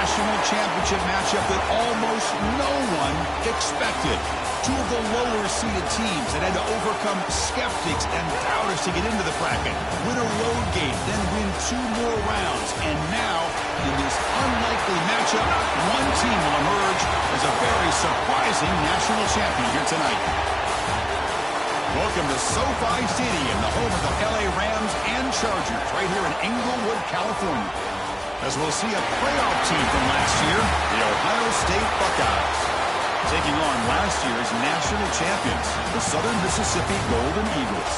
national championship matchup that almost no one expected. Two of the lower-seeded teams that had to overcome skeptics and doubters to get into the bracket, win a road game, then win 2 more rounds. And now, in this unlikely matchup, one team will emerge as a very surprising national champion here tonight. Welcome to SoFi Stadium, the home of the LA Rams and Chargers, right here in Inglewood, California. As we'll see a playoff team from last year, the Ohio State Buckeyes, taking on last year's national champions, the Southern Mississippi Golden Eagles.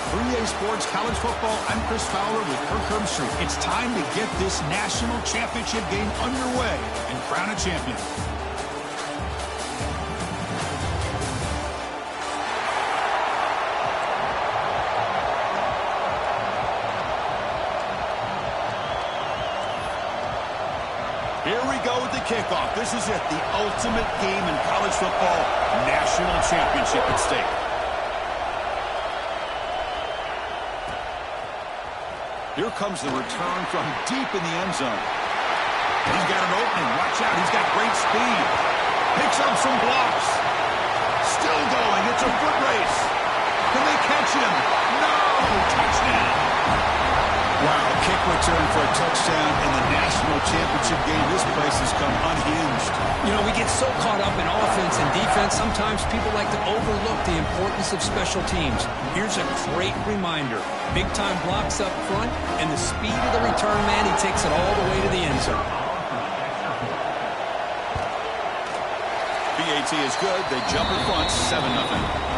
For EA Sports College Football, I'm Chris Fowler with Kirk Herbstreit. It's time to get this national championship game underway and crown a champion. Here we go with the kickoff. This is it, the ultimate game in college football, national championship at stake. Here comes the return from deep in the end zone. He's got an opening. Watch out. He's got great speed. Picks up some blocks. Still going. It's a foot race. Can they catch him? No! Touchdown! Wow, kick return for a touchdown in the national championship game. This place has come unhinged. You know, we get so caught up in offense and defense, sometimes people like to overlook the importance of special teams. Here's a great reminder. Big-time blocks up front, and the speed of the return man, he takes it all the way to the end zone. BAT is good. They jump in front, 7-0.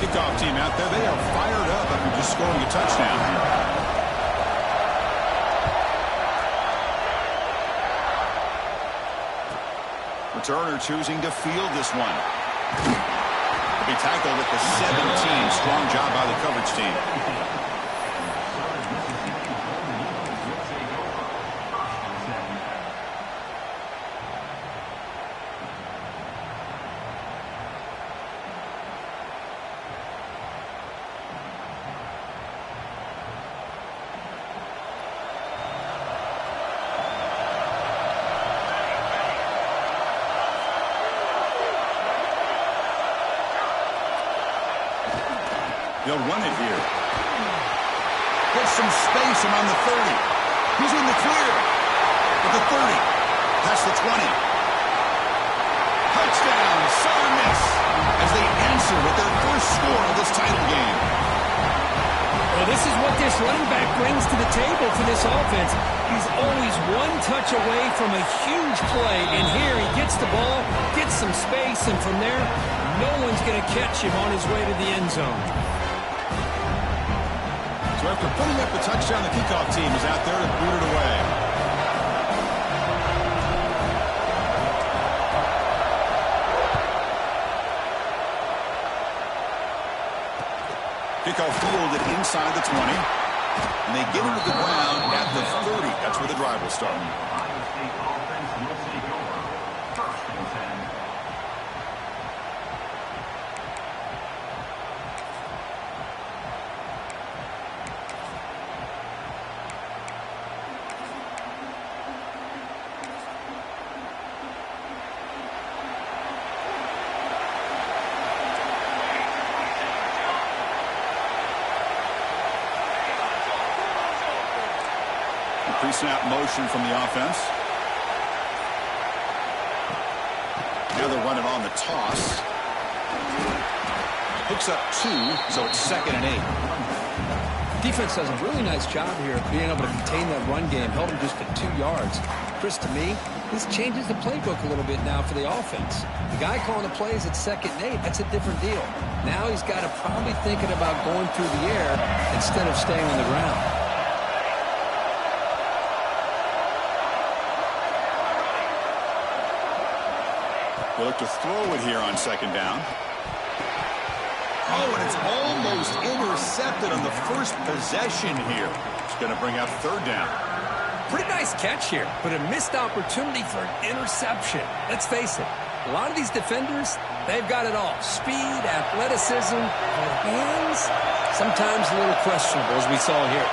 Kickoff team out there. They are fired up after just scoring a touchdown. Returner choosing to field this one. He tackled at the 17. Strong job by the coverage team. They'll run it here. Gets some space around the 30. He's in the clear. At the 30. Past the 20. Touchdown, Southern Miss, as they answer with their first score of this title game. Well, this is what this running back brings to the table for this offense. He's always one touch away from a huge play, and here he gets the ball, gets some space, and from there, no one's going to catch him on his way to the end zone. So after putting up the touchdown, the kickoff team is out there to boot it away. Kickoff fielded inside the 20. And they get into the ground at the 30. That's where the drive will start. Pre-snap motion from the offense. Now they're running on the toss. Picks up 2, so it's 2nd and 8. Defense does a really nice job here of being able to contain that run game, held him just at 2 yards. Chris, to me, this changes the playbook a little bit now for the offense. The guy calling the plays at 2nd and 8, that's a different deal. Now he's got to probably thinking about going through the air instead of staying on the ground. They look to throw it here on 2nd down. Oh, and it's almost intercepted on the first possession here. It's going to bring up 3rd down. Pretty nice catch here, but a missed opportunity for an interception. Let's face it, a lot of these defenders, they've got it all. Speed, athleticism, but hands, sometimes a little questionable, as we saw here.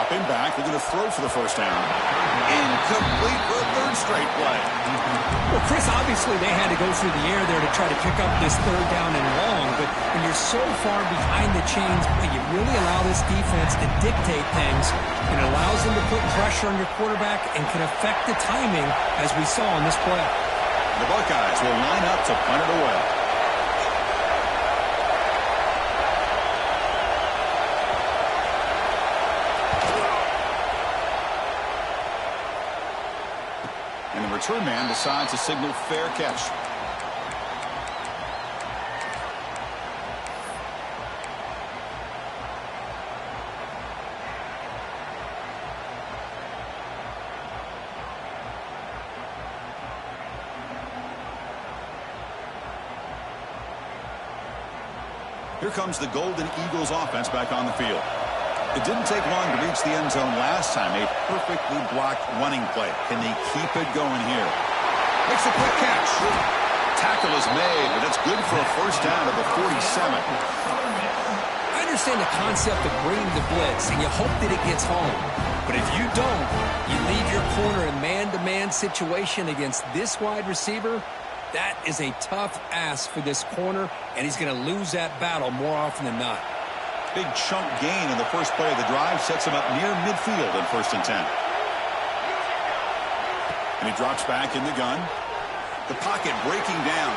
Dropping back, looking to throw for the first down. Incomplete for a third straight play. Well, Chris, obviously they had to go through the air there to try to pick up this third down and long, but when you're so far behind the chains, you really allow this defense to dictate things, and it allows them to put pressure on your quarterback and can affect the timing, as we saw in this play. The Buckeyes will line up to punt it away. And the return man decides to signal fair catch. Here comes the Golden Eagles offense back on the field. It didn't take long to reach the end zone last time. A perfectly blocked running play. Can they keep it going here? Makes a quick catch. Tackle is made, but that's good for a first down at the 47. I understand the concept of bringing the blitz, and you hope that it gets home. But if you don't, you leave your corner in man-to-man situation against this wide receiver. That is a tough ask for this corner, and he's going to lose that battle more often than not. Big chunk gain in the first play of the drive sets him up near midfield in 1st and 10. And he drops back in the gun. The pocket breaking down.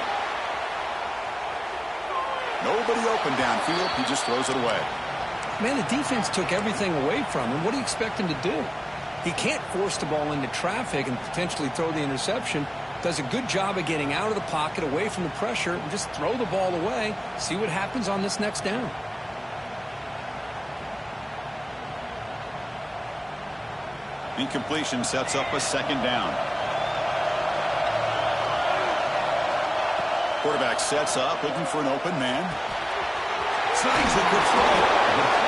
Nobody open downfield. He just throws it away. Man, the defense took everything away from him. What do you expect him to do? He can't force the ball into traffic and potentially throw the interception. Does a good job of getting out of the pocket, away from the pressure, and just throw the ball away. See what happens on this next down. Incompletion sets up a second down. Quarterback sets up, looking for an open man. Snags a good throw.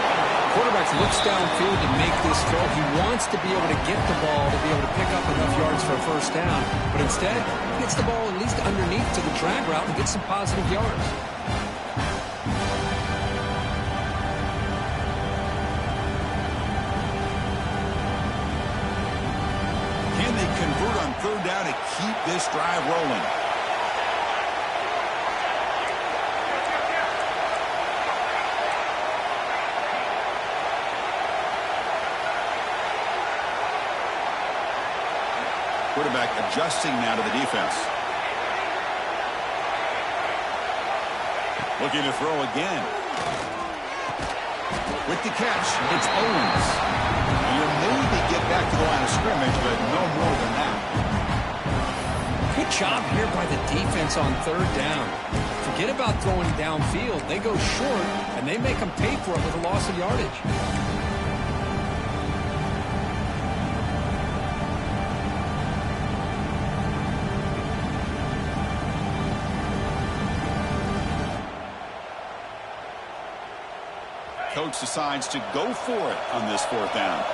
Quarterback looks downfield to make this throw. He wants to be able to get the ball to be able to pick up enough yards for a first down. But instead, he gets the ball at least underneath to the drag route and gets some positive yards. Can they convert on third down to keep this drive rolling? Quarterback adjusting now to the defense. Looking to throw again. With the catch, it's Owens. You'll maybe get back to the line of scrimmage, but no more than that. Good job here by the defense on third down. Forget about throwing downfield. They go short, and they make them pay for it with a loss of yardage. Coach decides to go for it on this fourth down.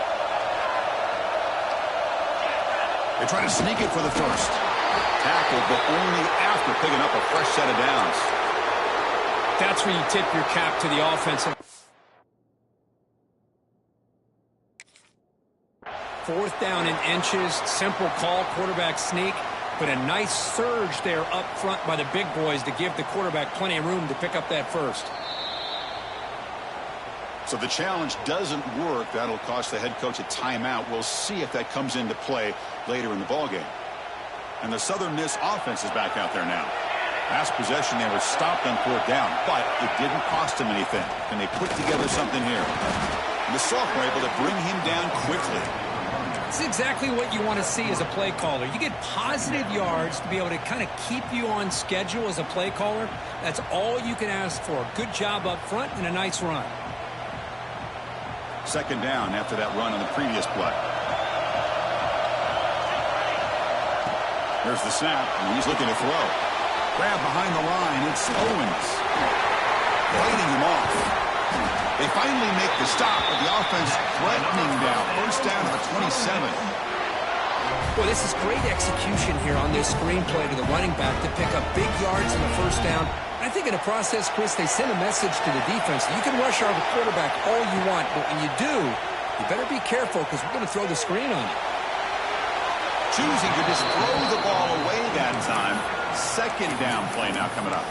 They try to sneak it for the first. Tackled, but only after picking up a fresh set of downs. That's where you tip your cap to the offensive. Fourth down in inches. Simple call, quarterback sneak. But a nice surge there up front by the big boys to give the quarterback plenty of room to pick up that first. So the challenge doesn't work. That'll cost the head coach a timeout. We'll see if that comes into play later in the ballgame. And the Southern Miss offense is back out there now. Last possession, they were stopped on fourth down, but it didn't cost them anything. Can they put together something here? And the sophomore able to bring him down quickly. It's exactly what you want to see as a play caller. You get positive yards to be able to kind of keep you on schedule as a play caller. That's all you can ask for. Good job up front and a nice run. Second down after that run on the previous play. There's the snap, and he's looking to throw. Grab behind the line, it's Owens. Fighting him off. They finally make the stop, but the offense threatening down. First down to the 27. Well, this is great execution here on this screenplay to the running back to pick up big yards in the first down. I think in the process, Chris, they send a message to the defense. You can rush our quarterback all you want, but when you do, You better be careful because we're going to throw the screen on you. Choosing to just throw the ball away that time. Second down play now coming up.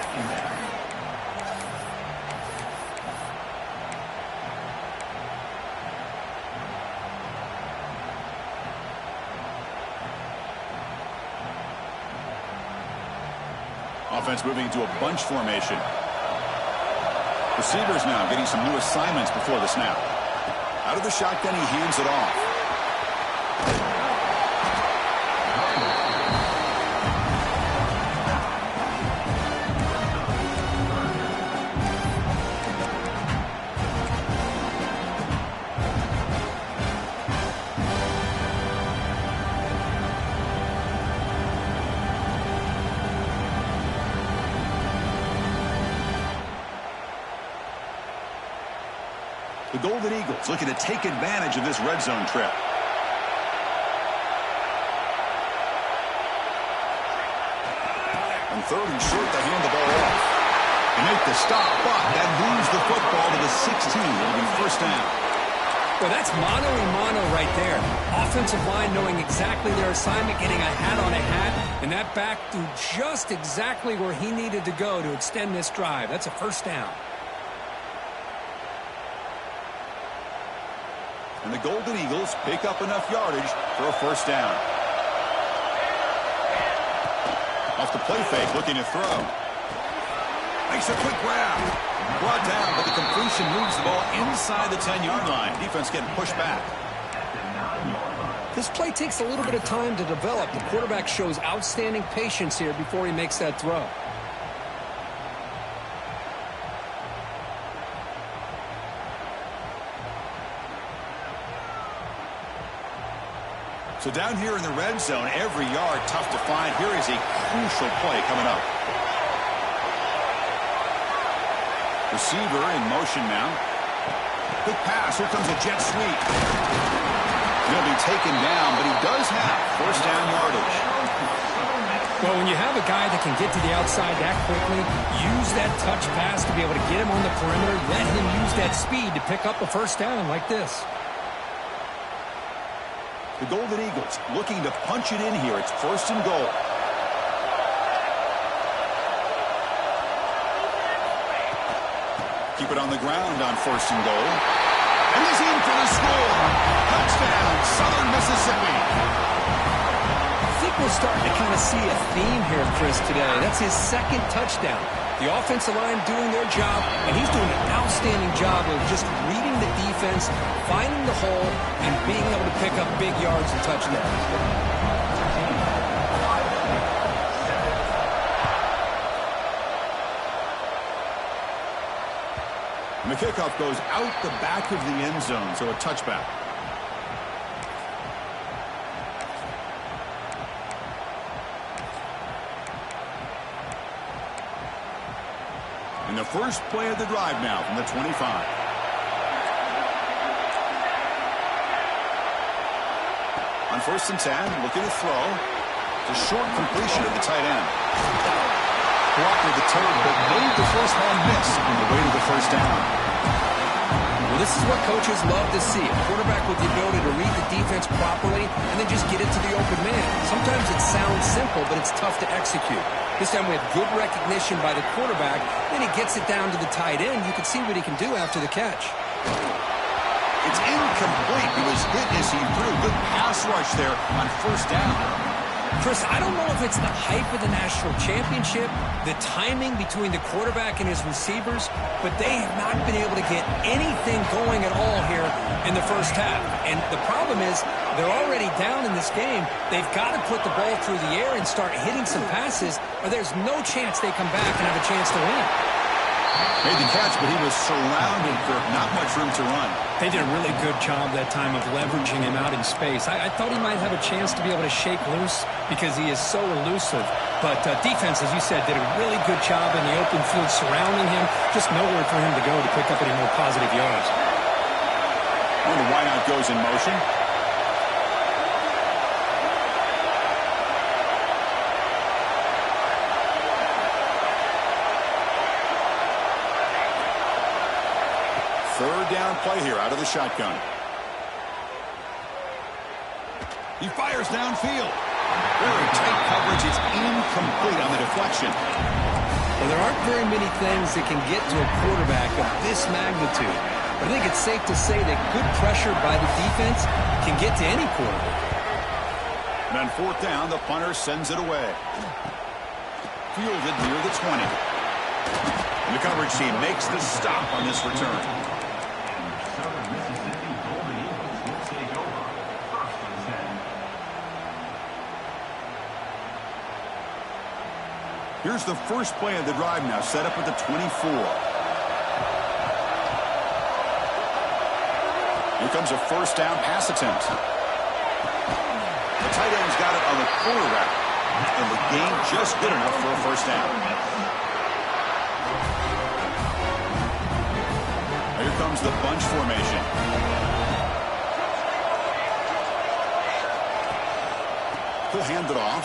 Offense moving into a bunch formation. Receivers now getting some new assignments before the snap. Out of the shotgun, he hands it off. The Golden Eagles looking to take advantage of this red zone trip. On third and short, they hand the ball off. They make the stop, but then lose the football to the 16. It'll be first down. Well, that's mano-a-mano right there. Offensive line knowing exactly their assignment, getting a hat on a hat, and that back threw just exactly where he needed to go to extend this drive. That's a first down. And the Golden Eagles pick up enough yardage for a first down. Off the play fake, looking to throw. Makes a quick grab. Brought down, but the completion moves the ball inside the 10-yard line. Defense getting pushed back. This play takes a little bit of time to develop. The quarterback shows outstanding patience here before he makes that throw. So down here in the red zone, every yard tough to find. Here is a crucial play coming up. Receiver in motion now. Quick pass. Here comes a jet sweep. He'll be taken down, but he does have first down yardage. Well, when you have a guy that can get to the outside that quickly, use that touch pass to be able to get him on the perimeter, let him use that speed to pick up a first down like this. The Golden Eagles looking to punch it in here. It's first and goal. Keep it on the ground on first and goal. And he's in for the score. Touchdown, Southern Mississippi. I think we're starting to kind of see a theme here, Chris, today. That's his second touchdown. The offensive line doing their job, and he's doing an outstanding job of just reading the defense, finding the hole, and being able to pick up big yards and touchdowns. And the kickoff goes out the back of the end zone, so a touchback. And the first play of the drive now from the 25. On first and 10, looking to throw. It's a short completion of the tight end. Blocked with the turn, but made the first man miss on the way to the first down. Well, this is what coaches love to see. A quarterback with the ability to read the defense properly and then just get it to the open man. Sometimes it sounds simple, but it's tough to execute. This time we have good recognition by the quarterback. Then he gets it down to the tight end. You can see what he can do after the catch. It's incomplete. He was hit as he threw. Good pass rush there on first down. Chris, I don't know if it's the hype of the national championship, the timing between the quarterback and his receivers, but they have not been able to get anything going at all here in the first half. And the problem is they're already down in this game. They've got to put the ball through the air and start hitting some passes, or there's no chance they come back and have a chance to win. Made the catch, but he was surrounded for not much room to run. They did a really good job that time of leveraging him out in space. I thought he might have a chance to be able to shake loose because he is so elusive. But defense, as you said, did a really good job in the open field surrounding him. Just nowhere for him to go to pick up any more positive yards. And the wideout goes in motion. Third down play here out of the shotgun. He fires downfield. Very tight coverage. It's incomplete on the deflection. Well, there aren't very many things that can get to a quarterback of this magnitude. But I think it's safe to say that good pressure by the defense can get to any quarterback. And on fourth down, the punter sends it away. Fielded near the 20. And the coverage team makes the stop on this return. Here's the first play of the drive now, set up at the 24. Here comes a first down pass attempt. The tight end's got it on the corner route, and the gain just good enough for a first down. Here comes the bunch formation. He'll hand it off.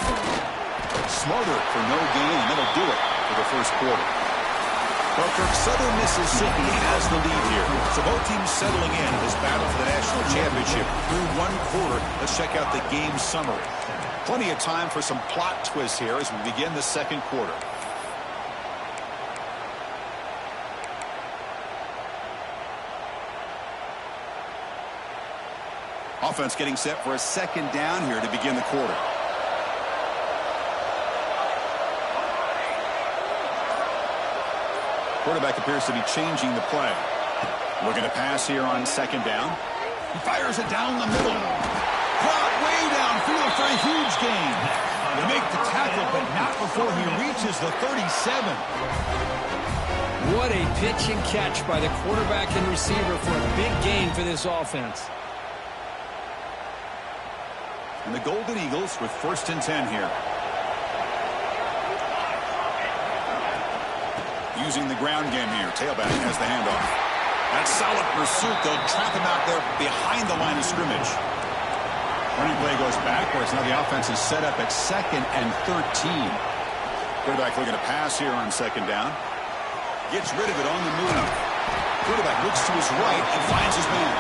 Smarter for no gain, and that'll do it for the first quarter. Well, Kirk, Southern Mississippi has the lead here. So both teams settling in this battle for the national championship through one quarter. Let's check out the game summary. Plenty of time for some plot twists here as we begin the second quarter. Offense getting set for a second down here to begin the quarter. Quarterback appears to be changing the play. Looking to pass here on second down. He fires it down the middle. Caught way downfield for a huge gain. They make the tackle, but not before he reaches the 37. What a pitch and catch by the quarterback and receiver for a big gain for this offense. And the Golden Eagles with first and 10 here. Using the ground game here. Tailback has the handoff. That solid pursuit. They'll trap him out there behind the line of scrimmage. Running play goes backwards. Now the offense is set up at second and 13. Quarterback looking to pass here on second down. Gets rid of it on the move. Quarterback looks to his right and finds his man.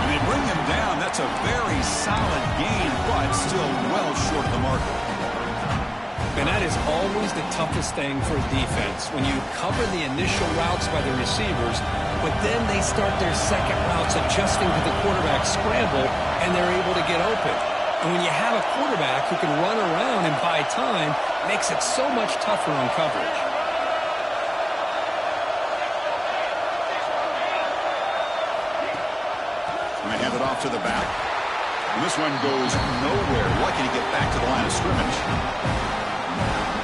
And they bring him down. That's a very solid gain, but still well short of the marker. And that is always the toughest thing for a defense, when you cover the initial routes by the receivers, but then they start their second routes adjusting to the quarterback scramble, and they're able to get open. And when you have a quarterback who can run around and buy time, it makes it so much tougher on coverage. And they hand it off to the back. And this one goes nowhere. Lucky to get back to the line of scrimmage.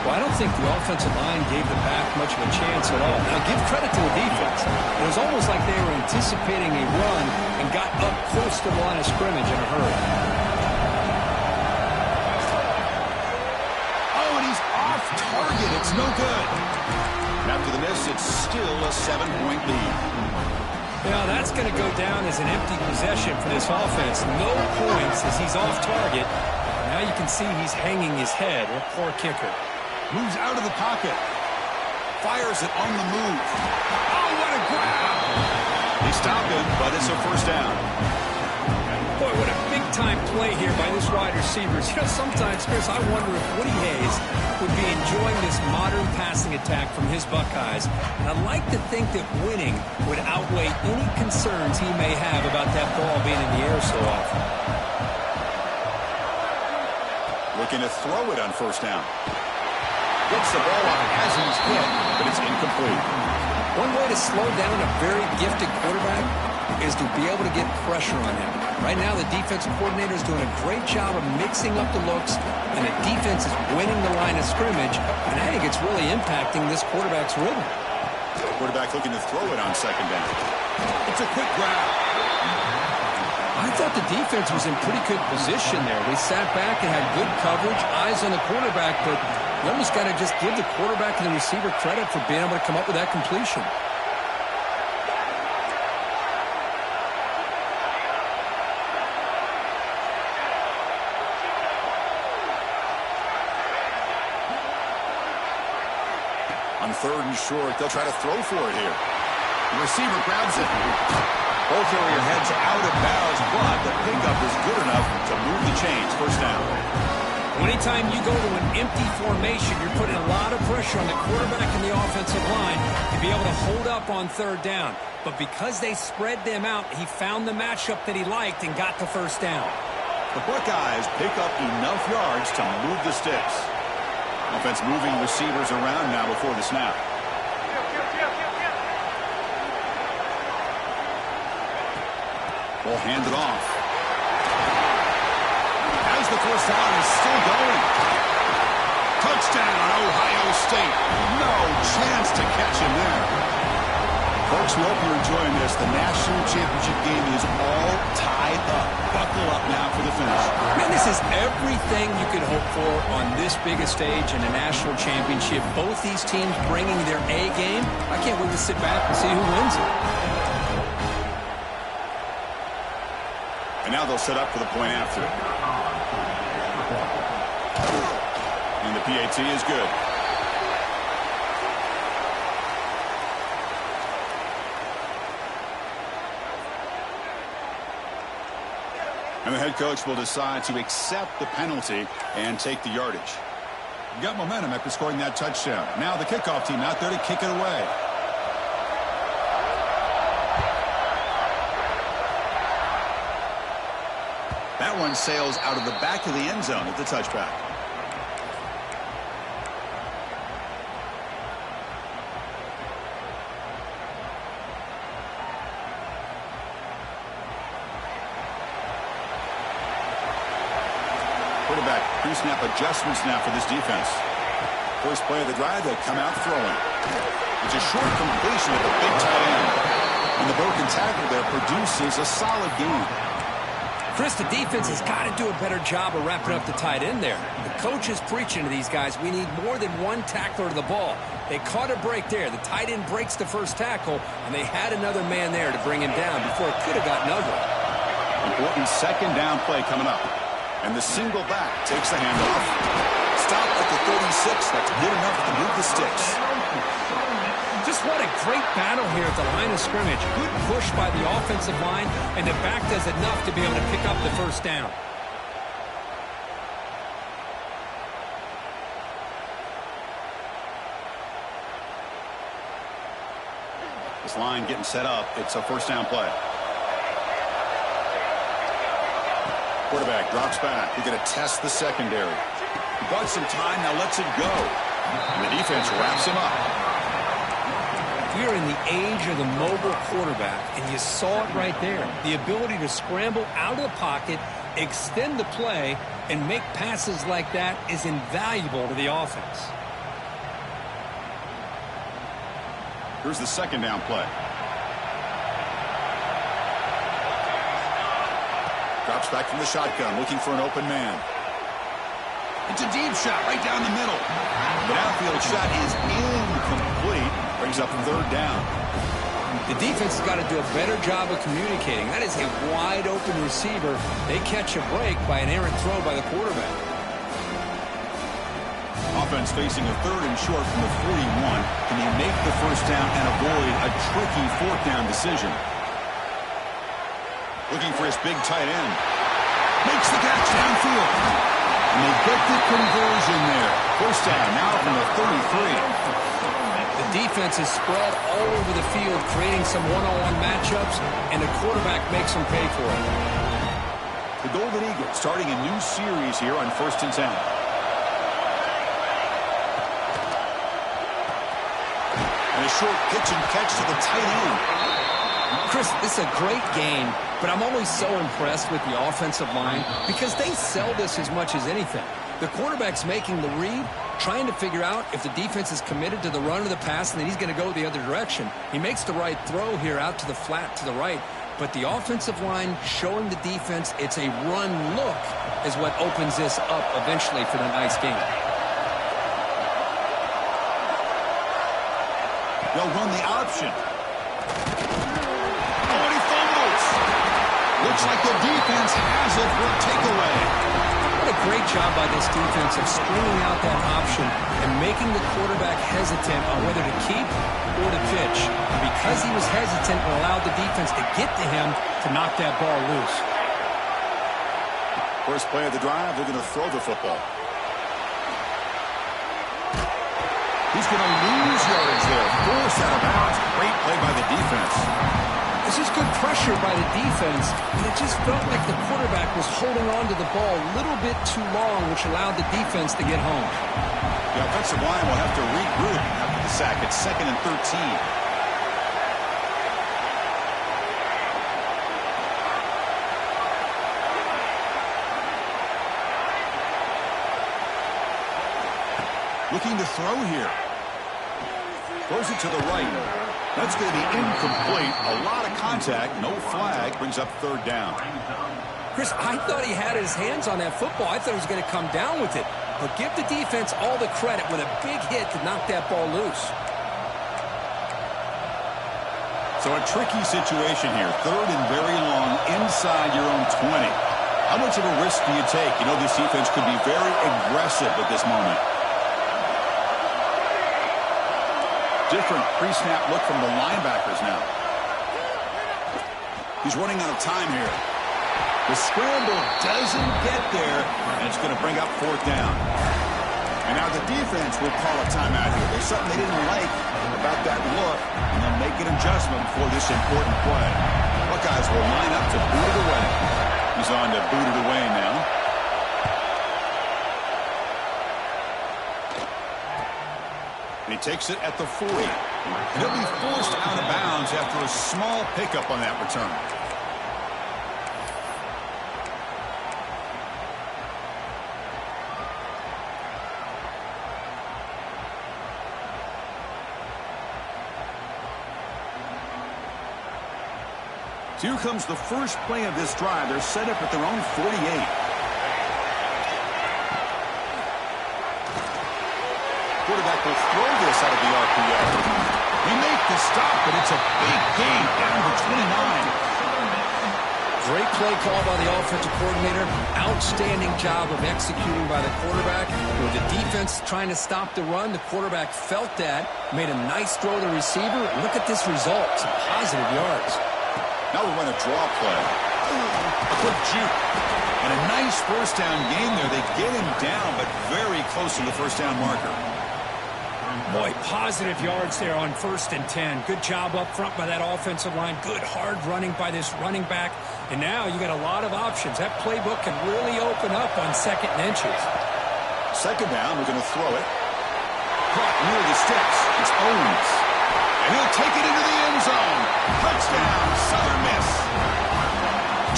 Well, I don't think the offensive line gave the back much of a chance at all. Now, give credit to the defense. It was almost like they were anticipating a run and got up close to the line of scrimmage in a hurry. Oh, and he's off target. It's no good. And after the miss, it's still a 7-point lead. Now, that's going to go down as an empty possession for this offense. No points as he's off target. Now you can see he's hanging his head. What a poor kicker. Moves out of the pocket. Fires it on the move. Oh, what a grab! They stop him, but it's a first down. Boy, what a big-time play here by this wide receiver. You know, sometimes, Chris, I wonder if Woody Hayes would be enjoying this modern passing attack from his Buckeyes. And I'd like to think that winning would outweigh any concerns he may have about that ball being in the air so often. Looking to throw it on first down. Gets the ball off as he's hit, but it's incomplete. One way to slow down a very gifted quarterback is to be able to get pressure on him. Right now, the defensive coordinator is doing a great job of mixing up the looks, and the defense is winning the line of scrimmage, and I think it's really impacting this quarterback's rhythm. Quarterback looking to throw it on second down. It's a quick grab. I thought the defense was in pretty good position there. They sat back and had good coverage, eyes on the quarterback, but you almost got to just give the quarterback and the receiver credit for being able to come up with that completion. On third and short, they'll try to throw for it here. The receiver grabs it. Ball carrier heads out of bounds, but the pickup is good enough to move the chains. First down. Anytime you go to an empty formation, you're putting a lot of pressure on the quarterback and the offensive line to be able to hold up on third down. But because they spread them out, he found the matchup that he liked and got the first down. The Buckeyes pick up enough yards to move the sticks. Offense moving receivers around now before the snap. Ball handed off. As the first down is still going. Touchdown, Ohio State. No chance to catch him there. Folks, we hope you're enjoying this. The national championship game is all tied up. Buckle up now for the finish. Man, this is everything you could hope for on this big a stage in a national championship. Both these teams bringing their A game. I can't wait to sit back and see who wins it. And now they'll set up for the point after. And the PAT is good. And the head coach will decide to accept the penalty and take the yardage. You got momentum after scoring that touchdown. Now the kickoff team out there to kick it away. That one sails out of the back of the end zone at the touchback. Quarterback pre-snap adjustments now for this defense. First play of the drive, they come out throwing. It's a short completion at the big tight end. And the broken tackle there produces a solid game. Chris, the defense has got to do a better job of wrapping up the tight end there. The coach is preaching to these guys, we need more than one tackler to the ball. They caught a break there. The tight end breaks the first tackle, and they had another man there to bring him down before it could have gotten ugly. Important second down play coming up. And the single back takes the handoff. Stop at the 36. That's good enough to move the sticks. Just what a great battle here at the line of scrimmage. Good push by the offensive line, and the back does enough to be able to pick up the first down. This line getting set up. It's a first down play. Quarterback drops back. We're going to test the secondary. He bought some time, now lets it go. And the defense wraps him up. We are in the age of the mobile quarterback, and you saw it right there. The ability to scramble out of the pocket, extend the play, and make passes like that is invaluable to the offense. Here's the second down play. Drops back from the shotgun, looking for an open man. It's a deep shot right down the middle. The downfield shot is incomplete. Brings up third down. The defense has got to do a better job of communicating. That is a wide-open receiver. They catch a break by an errant throw by the quarterback. Offense facing a third and short from the 41. Can he make the first down and avoid a tricky fourth down decision? Looking for his big tight end. Makes the catch downfield. And they get the conversion there. First down now from the 33. The defense is spread all over the field, creating some one-on-one matchups, and the quarterback makes them pay for it. The Golden Eagles starting a new series here on 1st and 10. And a short pitch and catch to the tight end. Chris, this is a great game, but I'm always so impressed with the offensive line because they sell this as much as anything. The quarterback's making the read, trying to figure out if the defense is committed to the run or the pass, and then he's going to go the other direction. He makes the right throw here out to the flat to the right, but the offensive line showing the defense it's a run look is what opens this up eventually for the nice game. They'll run the option. Oh, and he fumbles. Looks like the defense has it for a takeaway. What a great job by this defense of stringing out that option and making the quarterback hesitant on whether to keep or to pitch. And because he was hesitant, it allowed the defense to get to him to knock that ball loose. First play of the drive, they're going to throw the football. He's going to lose yardage there. Forced out of bounds. Great play by the defense. This is good pressure by the defense, and it just felt like the quarterback was holding on to the ball a little bit too long, which allowed the defense to get home. The offensive line will have to regroup after the sack. It's 2nd and 13. Looking to throw here. Throws it to the right. That's going to be incomplete. A lot of contact. No flag. Brings up 3rd down. Chris, I thought he had his hands on that football. I thought he was going to come down with it. But give the defense all the credit with a big hit to knock that ball loose. So a tricky situation here. 3rd and very long inside your own 20. How much of a risk do you take? You know this defense could be very aggressive at this moment. Different pre-snap look from the linebackers now. He's running out of time here. The scramble doesn't get there, and it's going to bring up 4th down. And now the defense will call a timeout here. There's something they didn't like about that look, and they'll make an adjustment for this important play. Buckeyes will line up to boot it away. He's on to boot it away now. He takes it at the 40. And he'll be forced out of bounds after a small pickup on that return. So here comes the first play of this drive. They're set up at their own 48. Quarterback will throw this out of the RPO. He made the stop, but it's a big gain down to 29. Great play call by the offensive coordinator. Outstanding job of executing by the quarterback. With the defense trying to stop the run, the quarterback felt that, made a nice throw to the receiver. Look at this result. Some positive yards. Now we run a draw play. A quick juke. And a nice first down game there. They get him down, but very close to the first down marker. Boy, positive yards there on 1st and 10. Good job up front by that offensive line. Good hard running by this running back. And now you got a lot of options. That playbook can really open up on 2nd and inches. 2nd down, we're going to throw it. Caught near the sticks. It's Owens. And he'll take it into the end zone. Touchdown, Southern Miss.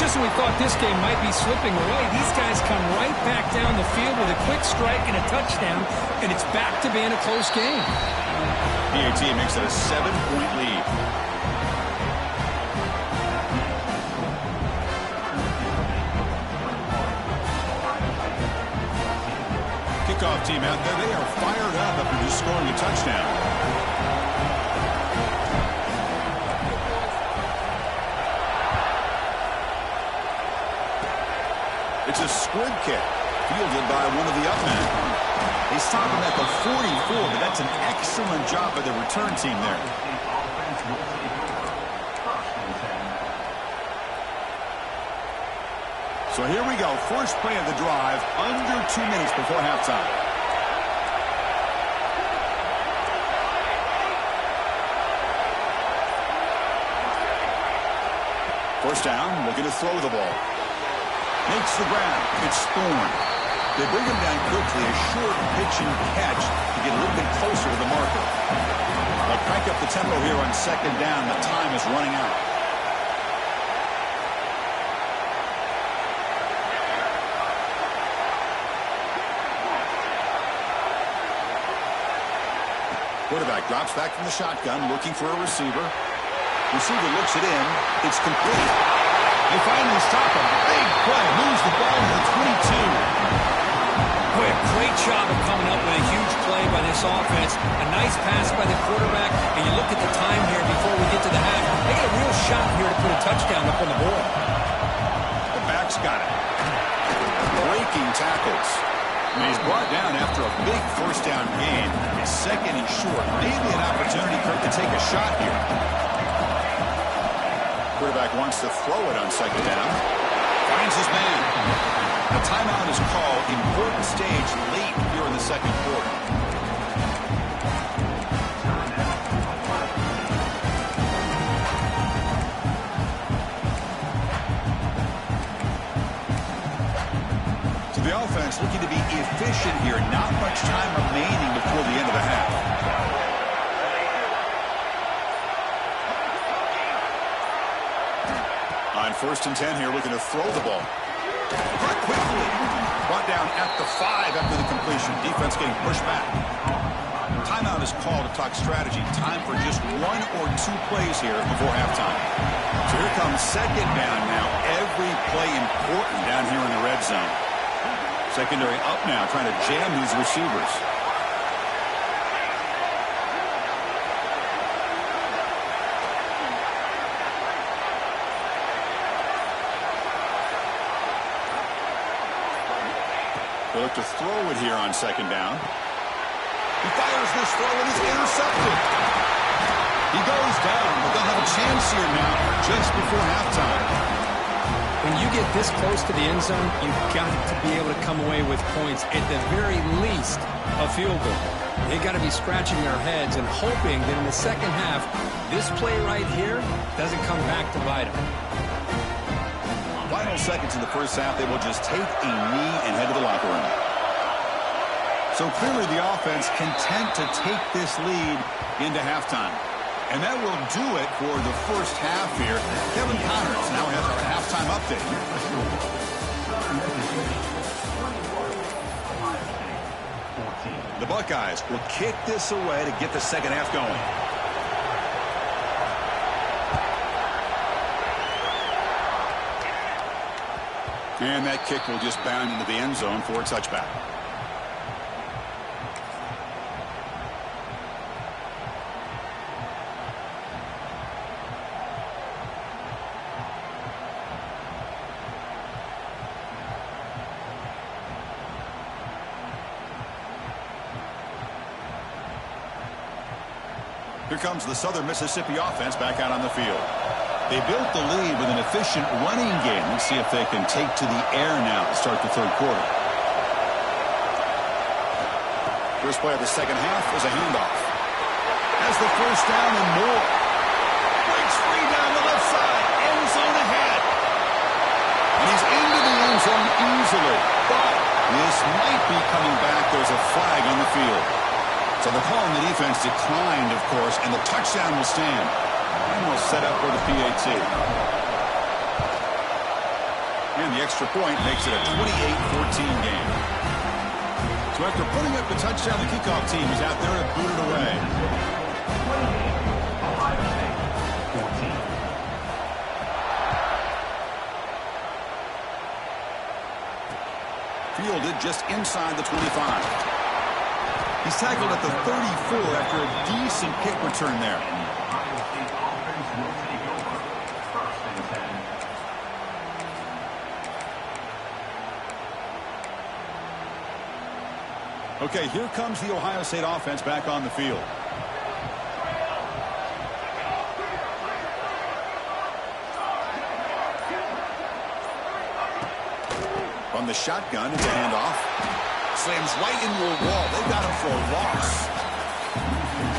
Just when we thought this game might be slipping away, these guys come right back down the field with a quick strike and a touchdown, and it's back to being a close game. PAT makes it a 7-point lead. Kickoff team out there, they are fired up after just scoring a touchdown. It's a squib kick, fielded by one of the up men. They stop him at the 44, but that's an excellent job by the return team there. So here we go, first play of the drive, under 2 minutes before halftime. First down, looking to throw the ball. Makes the grab. It's Thorne. They bring him down quickly. A short pitch and catch to get a little bit closer to the marker. They'll crank up the tempo here on 2nd down. The time is running out. Quarterback drops back from the shotgun, looking for a receiver. Receiver looks it in. It's complete. They finally stop him. Big play. Moves the ball to the 22. Boy, a great job of coming up with a huge play by this offense. A nice pass by the quarterback. And you look at the time here before we get to the half. They got a real shot here to put a touchdown up on the board. The back's got it. Break breaking tackles. And he's brought down after a big first down gain. It's second and short. Maybe an opportunity, Kirk, to take a shot here. Quarterback wants to throw it on second down. Finds his man. A timeout is called. Important stage late here in the second quarter. The offense looking to be efficient here. Not much time remaining before the end of the half. On 1st and 10 here, looking to throw the ball. But quickly. Brought down at the 5 after the completion. Defense getting pushed back. Timeout is called to talk strategy. Time for just 1 or 2 plays here before halftime. So here comes second down now. Every play important down here in the red zone. Secondary up now, trying to jam these receivers. They look to throw it here on second down. He fires this throw and is intercepted. He goes down, but they'll have a chance here now just before halftime. When you get this close to the end zone, you've got to be able to come away with points, at the very least, a field goal. They've got to be scratching their heads and hoping that in the second half, this play right here doesn't come back to bite them. Final seconds in the first half, they will just take a knee and head to the locker room. So clearly the offense content to take this lead into halftime. And that will do it for the first half here. Kevin Connors now has our halftime update. The Buckeyes will kick this away to get the second half going. And that kick will just bound into the end zone for a touchback. Here comes the Southern Mississippi offense back out on the field. They built the lead with an efficient running game. Let's see if they can take to the air now to start the third quarter. First play of the second half is a handoff. Has the first down and more. Breaks free down the left side. End zone ahead. And he's into the end zone easily. But this might be coming back. There's a flag on the field. So the call on the defense declined, of course, and the touchdown will stand. And we'll set up for the PAT. And the extra point makes it a 28-14 game. So after putting up the touchdown, the kickoff team is out there to boot it away. Fielded just inside the 25. He's tackled at the 34 after a decent kick return there. Okay, here comes the Ohio State offense back on the field. From the shotgun, it's a handoff. Slams right into a wall. They got him for a loss.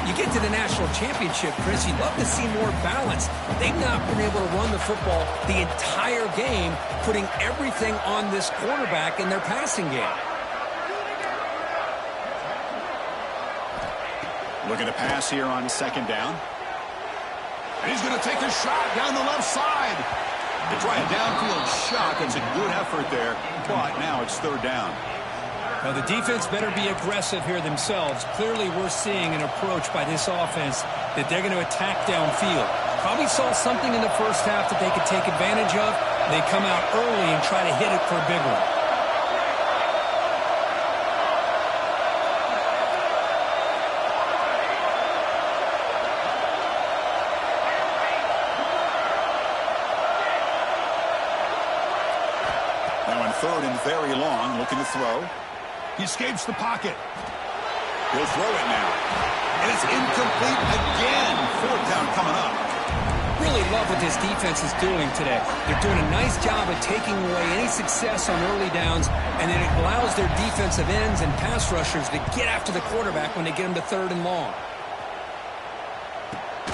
You get to the national championship, Chris, you'd love to see more balance. They've not been able to run the football the entire game, putting everything on this quarterback in their passing game. Looking to pass here on second down. And he's going to take a shot down the left side. They try a downfield shot. That's a good effort there, but now it's third down. Well, the defense better be aggressive here themselves. Clearly, we're seeing an approach by this offense that they're going to attack downfield. Probably saw something in the first half that they could take advantage of. They come out early and try to hit it for a big one. third and very long, looking to throw. He escapes the pocket. He'll throw it now. And it's incomplete again. Fourth down coming up. Really love what this defense is doing today. They're doing a nice job of taking away any success on early downs, and then it allows their defensive ends and pass rushers to get after the quarterback when they get him to third and long.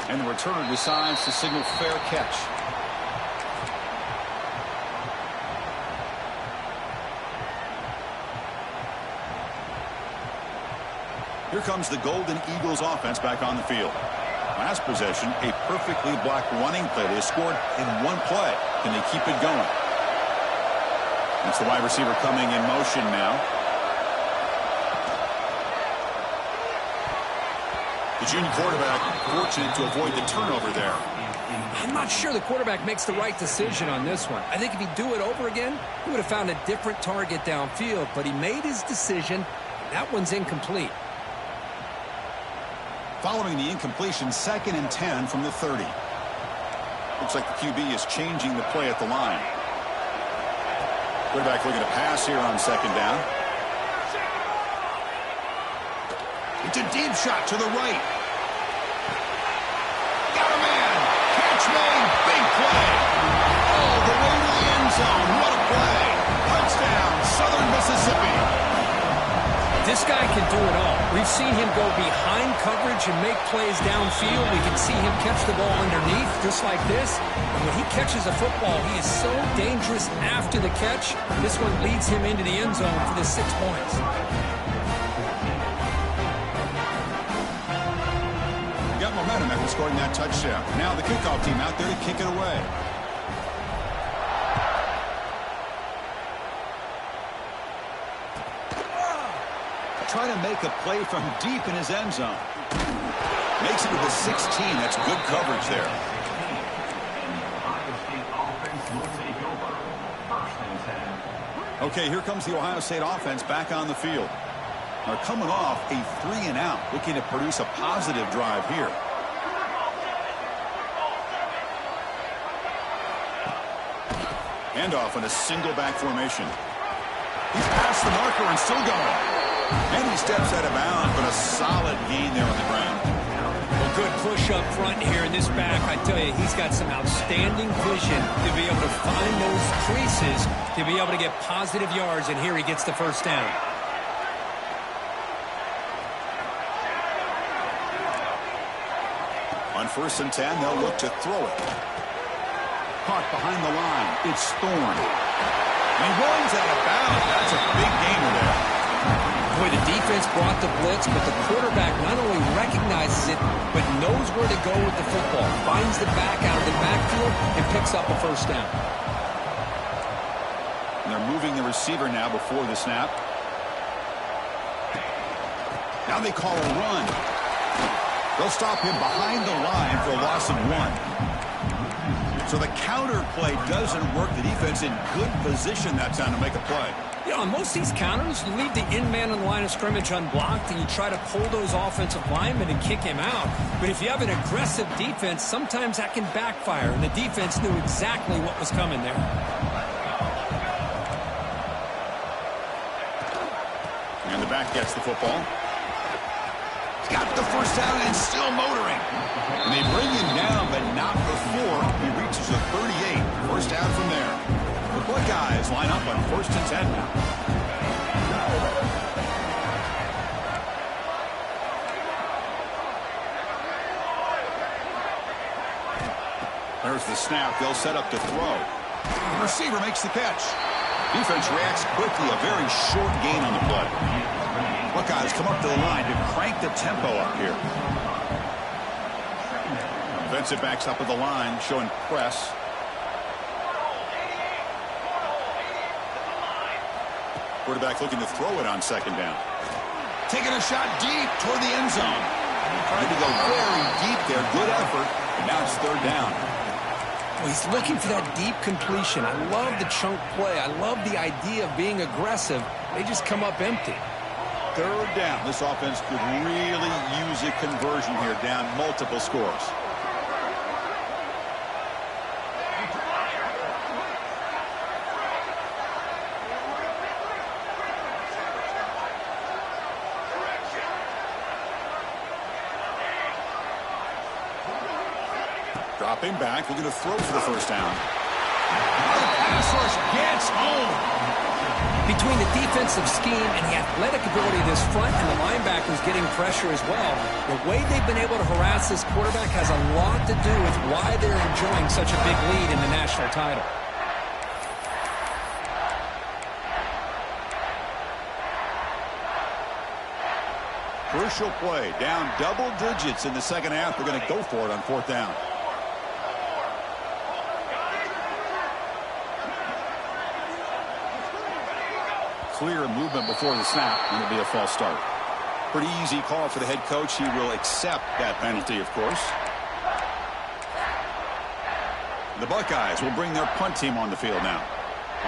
And the returner decides to signal fair catch. Here comes the Golden Eagles offense back on the field. Last possession, a perfectly blocked running play. They scored in one play. Can they keep it going? That's the wide receiver coming in motion now. The junior quarterback fortunate to avoid the turnover there. I'm not sure the quarterback makes the right decision on this one. I think if he'd do it over again, he would have found a different target downfield, but he made his decision. That one's incomplete. Following the incompletion, 2nd and 10 from the 30. Looks like the QB is changing the play at the line. Quarterback looking to pass here on 2nd down. It's a deep shot to the right. Got a man. Catch made. Big play. All the way to the end zone. What a play. Touchdown, Southern Mississippi. This guy can do it all. We've seen him go behind coverage and make plays downfield. We can see him catch the ball underneath, just like this. And when he catches a football, he is so dangerous after the catch. This one leads him into the end zone for the 6 points. Got momentum after scoring that touchdown. Now the kickoff team out there to kick it away. Trying to make a play from deep in his end zone. Makes it to the 16. That's good coverage there. Okay, here comes the Ohio State offense back on the field. They're coming off a 3-and-out, looking to produce a positive drive here. Handoff in a single back formation. He's past the marker and still going. And he steps out of bounds, but a solid gain there on the ground. Well, good push up front here in this back. I tell you, he's got some outstanding vision to be able to find those creases, to be able to get positive yards, and here he gets the first down. On 1st and 10, they'll look to throw it. Caught behind the line. It's Thorne. And he runs out of bounds. That's a big gainer there. Boy, the defense brought the blitz, but the quarterback not only recognizes it, but knows where to go with the football. Finds the back out of the backfield and picks up a first down. And they're moving the receiver now before the snap. Now they call a run. They'll stop him behind the line for a loss of 1. So the counter play doesn't work. The defense in good position that time to make a play. You know, on most of these counters, you leave the in man on the line of scrimmage unblocked, and you try to pull those offensive linemen and kick him out. But if you have an aggressive defense, sometimes that can backfire, and the defense knew exactly what was coming there. And the back gets the football. He's got the first down and still motoring. And they bring him down, but not before he reaches the 38. First down from there. The Buckeyes line up on 1st and 10 now. There's the snap. They'll set up to throw. The receiver makes the catch. Defense reacts quickly. A very short gain on the play. Buckeyes come up to the line to crank the tempo up here. Defensive backs up at the line, showing press. Quarterback looking to throw it on 2nd down. Taking a shot deep toward the end zone. Trying to go very deep there. Good effort. And now it's 3rd down. Well, he's looking for that deep completion. I love the chunk play. I love the idea of being aggressive. They just come up empty. 3rd down. This offense could really use a conversion here, down multiple scores. Dropping back, looking to throw for the first down. The pass rush gets home. Between the defensive scheme and the athletic ability of this front and the linebackers getting pressure as well, the way they've been able to harass this quarterback has a lot to do with why they're enjoying such a big lead in the national title. Crucial play, down double digits in the second half. They're going to go for it on fourth down. Clear movement before the snap, and it'll be a false start. Pretty easy call for the head coach. He will accept that penalty, of course. The Buckeyes will bring their punt team on the field now.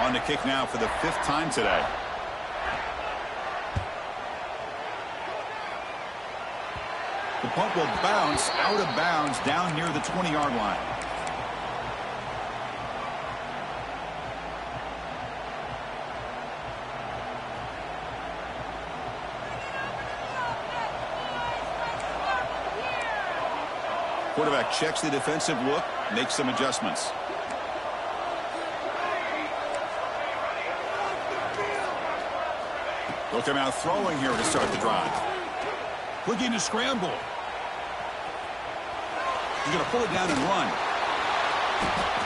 On the kick now for the 5th time today. The punt will bounce out of bounds down near the 20-yard line. Quarterback checks the defensive look, makes some adjustments. They'll come out throwing here to start the drive. Looking to scramble. He's going to pull it down and run.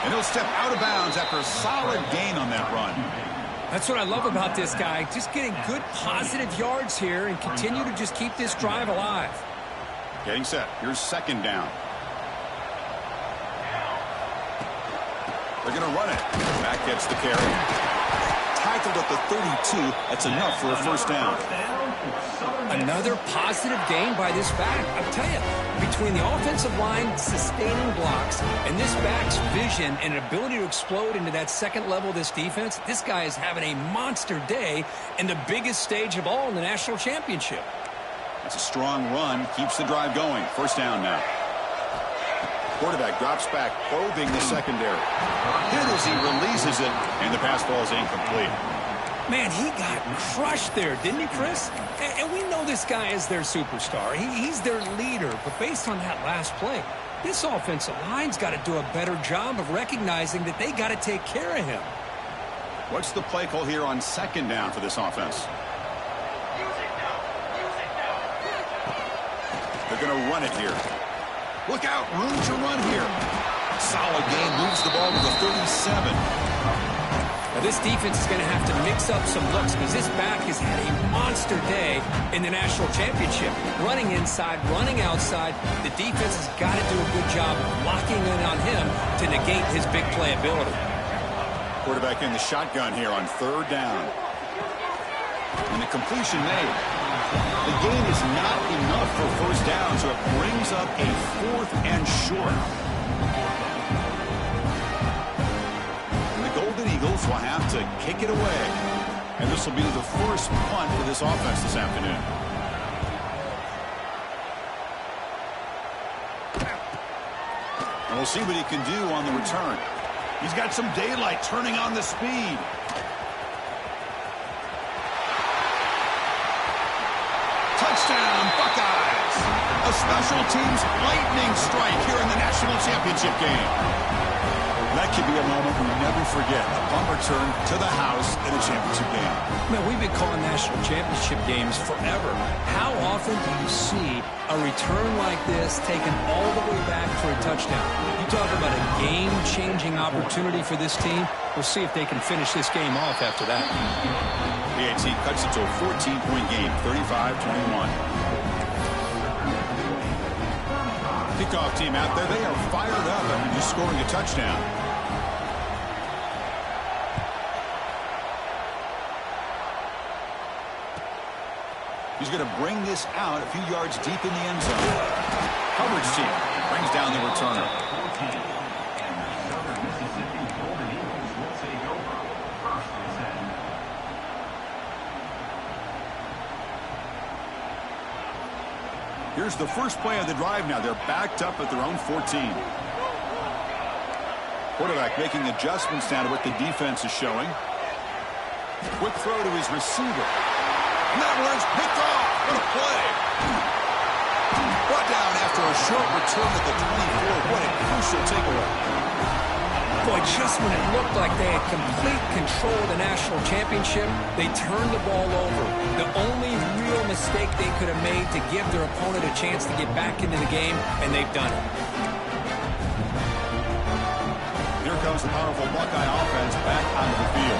And he'll step out of bounds after a solid gain on that run. That's what I love about this guy. Just getting good positive yards here and continue to just keep this drive alive. Getting set. Here's second down. They're going to run it. Back gets the carry. Tackled at the 32. That's enough for a first down. Another positive gain by this back. I'll tell you, between the offensive line sustaining blocks and this back's vision and ability to explode into that second level of this defense, this guy is having a monster day in the biggest stage of all in the national championship. That's a strong run. Keeps the drive going. First down now. Quarterback drops back, probing the secondary. Hit as he releases it, and the pass ball is incomplete. Man, he got crushed there, didn't he, Chris? And we know this guy is their superstar. He's their leader. But based on that last play, this offensive line's got to do a better job of recognizing that they got to take care of him. What's the play call here on second down for this offense? They're going to run it here. Look out, room to run here. Solid gain, moves the ball to the 37. Now this defense is going to have to mix up some looks because this back has had a monster day in the national championship. Running inside, running outside. The defense has got to do a good job locking in on him to negate his big play ability. Quarterback in the shotgun here on third down. And the completion made. The gain is not enough for first down, so it brings up a 4th and short. And the Golden Eagles will have to kick it away. And this will be the first punt for this offense this afternoon. And we'll see what he can do on the return. He's got some daylight turning on the speed. Touchdown, Buckeyes! A special teams lightning strike here in the national championship game. That could be a moment we never forget. A punt return to the house in a championship game. Man, we've been calling national championship games forever. How often do you see a return like this taken all the way back for a touchdown? You talk about a game-changing opportunity for this team. We'll see if they can finish this game off after that. PAT cuts it to a 14-point game, 35-21. Kickoff team out there, they are fired up after just scoring a touchdown. He's going to bring this out a few yards deep in the end zone. Coverage team brings down the returner. Here's the first play of the drive now. They're backed up at their own 14. Quarterback making adjustments now to what the defense is showing. Quick throw to his receiver. And that one's picked off. What a play. Brought down after a short return at the 24. What a crucial takeaway. Boy, just when it looked like they had complete control of the national championship, they turned the ball over. The only real mistake they could have made to give their opponent a chance to get back into the game, and they've done it. Here comes the powerful Buckeye offense back onto the field.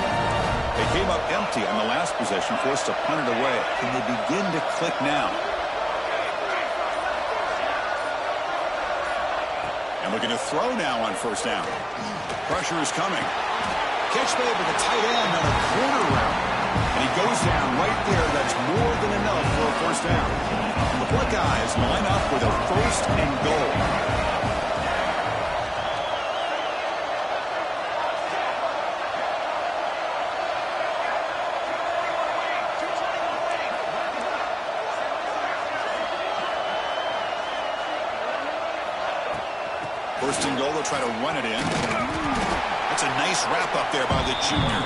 They came up empty on the last possession, forced to punt it away. Can they begin to click now? And looking to throw now on first down. Pressure is coming. Catch made by the tight end on a corner route. And he goes down right there. That's more than enough for a first down. And the Buckeyes line up with a first and goal. First and goal, they'll try to run it in. That's a nice wrap up there by the junior.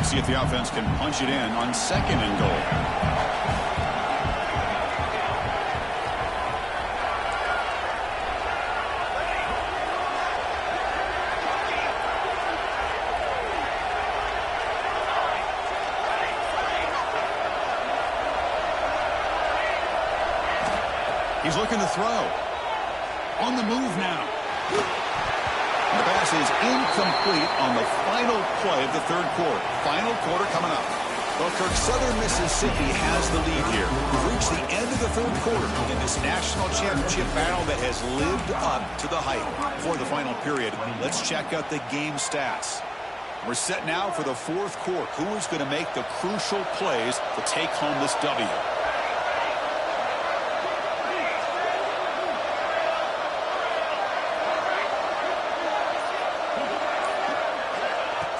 See if the offense can punch it in on second and goal. He's looking to throw. On the move now. The pass is incomplete on the final play of the third quarter. Final quarter coming up. Well, Kirk, Southern Mississippi has the lead here. We've reached the end of the third quarter in this national championship battle that has lived up to the hype. For the final period, let's check out the game stats. We're set now for the fourth quarter. Who is going to make the crucial plays to take home this W?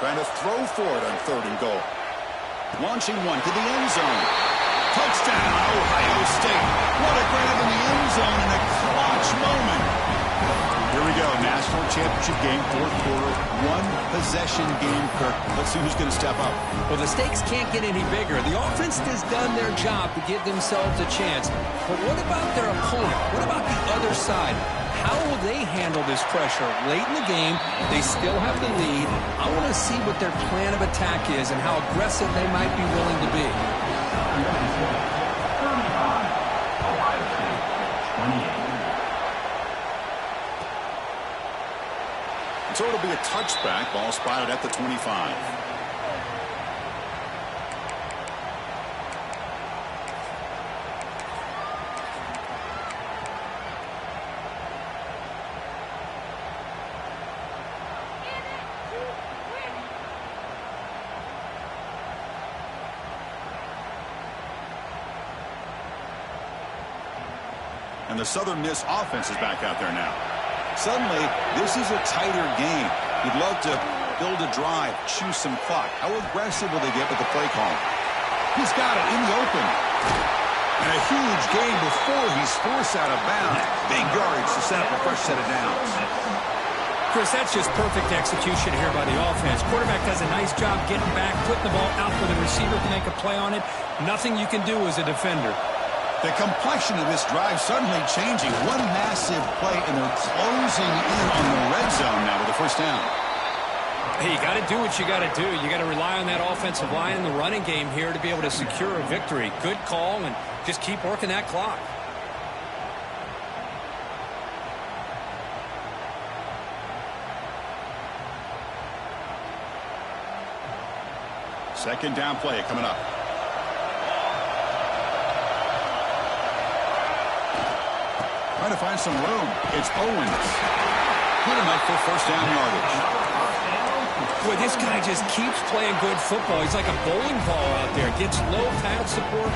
Trying to throw for it on third and goal. Launching one to the end zone. Touchdown, Ohio State. What a grab in the end zone in a clutch moment. Here we go, national championship game, fourth quarter, one possession game, Kirk. Let's see who's going to step up. Well, the stakes can't get any bigger. The offense has done their job to give themselves a chance. But what about their opponent? What about the other side? How will they handle this pressure? Late in the game, they still have the lead. I want to see what their plan of attack is and how aggressive they might be willing to be. So it'll be a touchback. Ball spotted at the 25. And the Southern Miss offense is back out there now. Suddenly, this is a tighter game. You'd love to build a drive, choose some clock. How aggressive will they get with the play call? He's got it in the open. And a huge gain before he's forced out of bounds. Big yardage to set up a fresh set of downs. Chris, that's just perfect execution here by the offense. Quarterback does a nice job getting back, putting the ball out for the receiver to make a play on it. Nothing you can do as a defender. The complexion of this drive suddenly changing. One massive play, and they're closing in on the red zone now with the first down. Hey, you got to do what you got to do. You got to rely on that offensive line in the running game here to be able to secure a victory. Good call, and just keep working that clock. Second down play coming up. Trying to find some room. It's Owens. Good enough for first down yardage. Boy, this guy just keeps playing good football. He's like a bowling ball out there. Gets low pad support,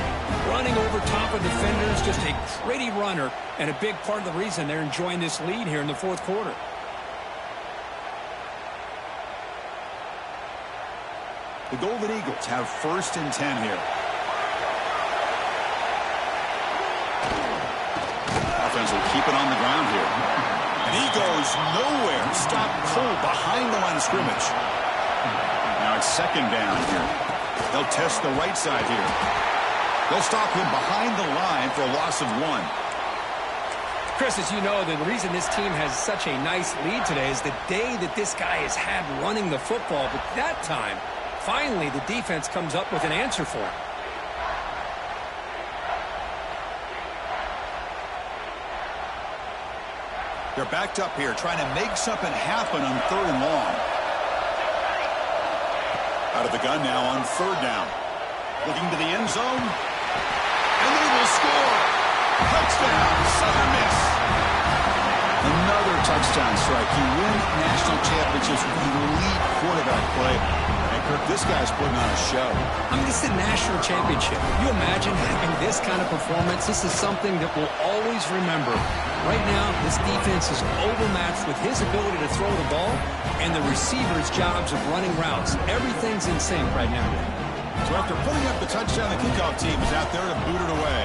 running over top of defenders. Just a gritty runner, and a big part of the reason they're enjoying this lead here in the fourth quarter. The Golden Eagles have first and 10 here. Offense will keep it on the ground here. And he goes nowhere. Stopped cold behind the line of scrimmage. Now it's second down here. They'll test the right side here. They'll stop him behind the line for a loss of 1. Chris, as you know, the reason this team has such a nice lead today is the day that this guy has had running the football. But that time, finally, the defense comes up with an answer for him. They're backed up here, trying to make something happen on 3rd and long. Out of the gun now on 3rd down. Looking to the end zone. And they will score. Touchdown, Southern Miss. Another touchdown strike. You win national championships with elite quarterback play. And Kirk, this guy's putting on a show. I mean, this is a national championship. Can you imagine having this kind of performance? This is something that we'll always remember. Right now, this defense is overmatched with his ability to throw the ball and the receiver's jobs of running routes. Everything's in sync right now. So after putting up the touchdown, the kickoff team is out there to boot it away.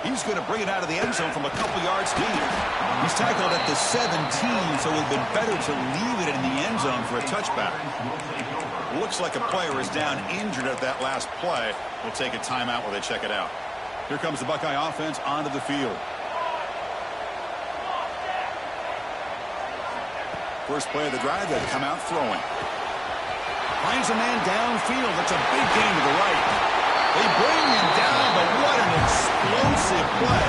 He's going to bring it out of the end zone from a couple yards deep. He's tackled at the 17, so it would have been better to leave it in the end zone for a touchback. Looks like a player is down injured at that last play. We'll take a timeout while they check it out. Here comes the Buckeye offense onto the field. First play of the drive, they come out throwing. Finds a man downfield. That's a big gain to the right. They bring him down, but what an explosive play.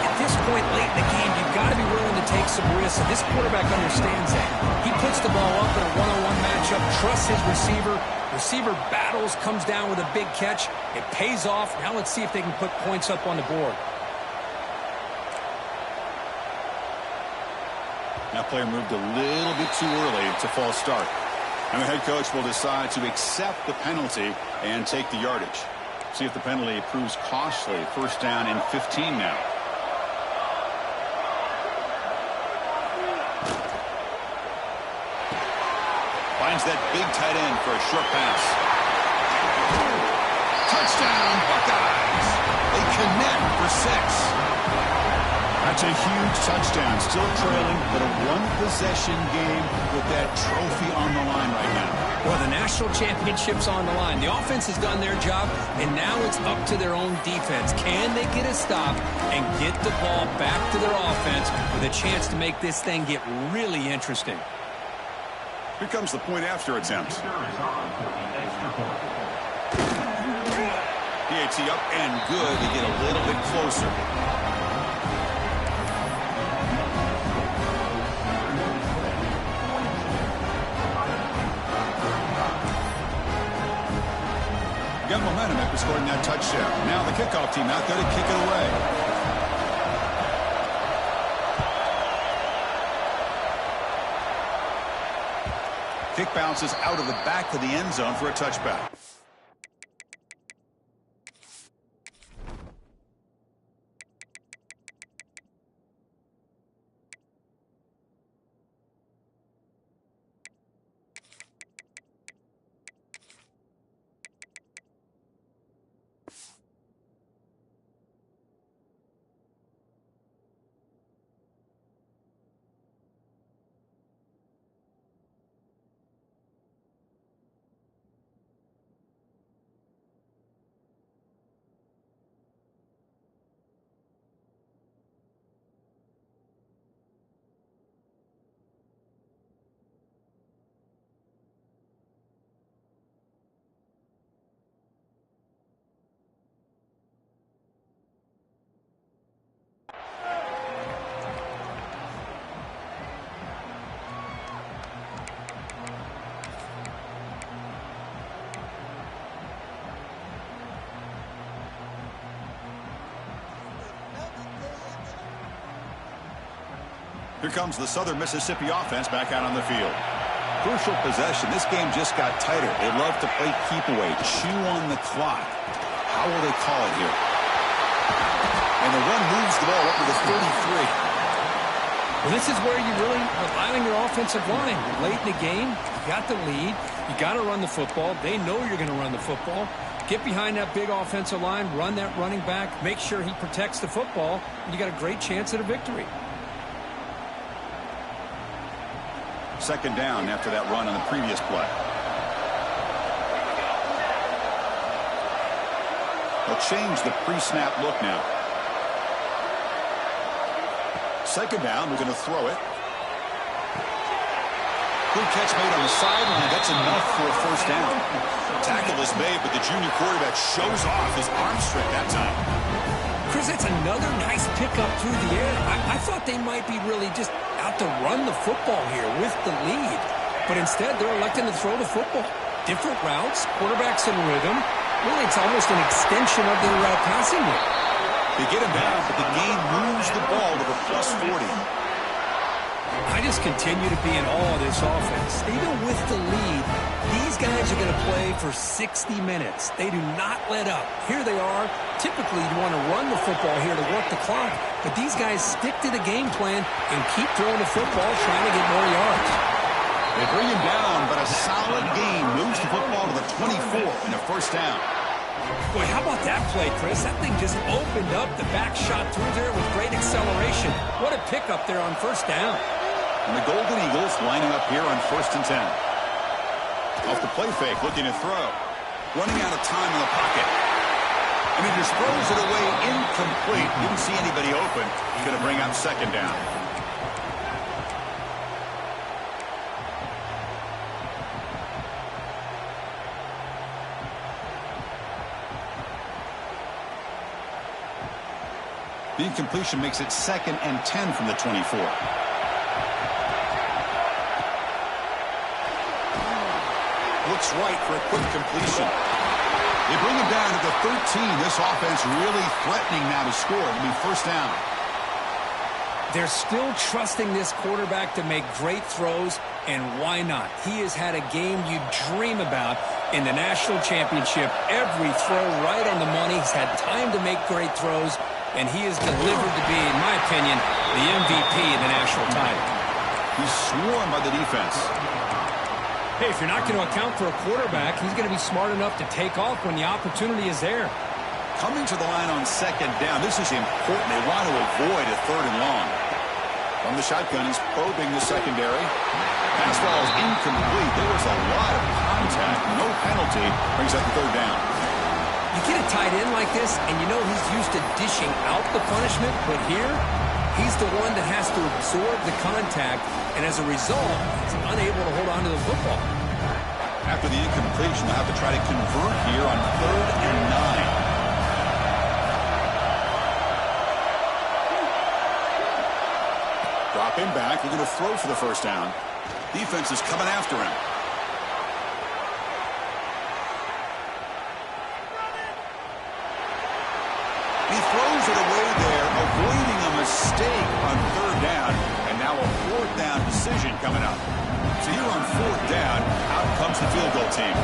At this point late in the game, you've got to be willing to take some risks, and this quarterback understands that. He puts the ball up in a one-on-one matchup, trusts his receiver. Receiver battles, comes down with a big catch. It pays off. Now let's see if they can put points up on the board. That player moved a little bit too early to false start. And the head coach will decide to accept the penalty and take the yardage. See if the penalty proves costly. First down and 15 now. Finds that big tight end for a short pass. Touchdown, Buckeyes! They connect for 6. That's a huge touchdown. Still trailing, but a one-possession game with that trophy on the line right now. Well, the national championship's on the line. The offense has done their job, and now it's up to their own defense. Can they get a stop and get the ball back to their offense with a chance to make this thing get really interesting? Here comes the point after attempt. PAT up and good. They get a little bit closer. Got momentum after scoring that touchdown. Now the kickoff team out there to kick it away. Kick bounces out of the back of the end zone for a touchback. Here comes the Southern Mississippi offense back out on the field. Crucial possession. This game just got tighter. They love to play keep away, chew on the clock. How will they call it here? And the run moves the ball up to the 33. Well, this is where you really rely on your offensive line. Late in the game, you got the lead. You got to run the football. They know you're going to run the football. Get behind that big offensive line, run that running back, make sure he protects the football, and you got a great chance at a victory. Second down after that run on the previous play. They'll change the pre-snap look now. Second down, we're going to throw it. Good catch made on the sideline. That's enough for a first down. Tackle is made, but the junior quarterback shows off his arm strength that time. Chris, that's another nice pickup through the air. I thought they might be really just out to run the football here with the lead. But instead, they're electing to throw the football. Different routes, quarterbacks in rhythm. Really, it's almost an extension of their passing game. They get him down, but the game moves the ball to the +40. I just continue to be in awe of this offense. Even with the lead, these guys are going to play for 60 minutes. They do not let up. Here they are. Typically, you want to run the football here to work the clock, but these guys stick to the game plan and keep throwing the football, trying to get more yards. They bring him down, but a solid gain moves the football to the 24 and a first down. Boy, how about that play, Chris? That thing just opened up. The back shot through there with great acceleration. What a pickup there on first down. And the Golden Eagles lining up here on 1st and 10. Off the play fake, looking to throw. Running out of time in the pocket. And he just throws it away incomplete. Didn't see anybody open. He's going to bring up second down. The incompletion makes it 2nd and 10 from the 24. Looks right for a quick completion. They bring him down to the 13. This offense really threatening now to score. It'll be first down. They're still trusting this quarterback to make great throws, and why not? He has had a game you dream about in the national championship. Every throw right on the money. He's had time to make great throws, and he is delivered to be, in my opinion, the MVP of the national title. He's swarmed by the defense. Hey, if you're not going to account for a quarterback, he's going to be smart enough to take off when the opportunity is there. Coming to the line on second down, this is important. They want to avoid a 3rd and long. From the shotgun, he's probing the secondary. Pass ball is incomplete. There was a lot of contact. No penalty. Brings up the 3rd down. You get a tight end like this, and you know he's used to dishing out the punishment, but here, he's the one that has to absorb the contact, and as a result, he's unable to hold on to the football. After the incompletion, they'll have to try to convert here on 3rd and 9. Drop him back. They're going to throw for the first down. Defense is coming after him. He throws it away there, avoiding a mistake on 3rd down, and now a 4th down decision coming up. So here on 4th down, out comes the field goal team.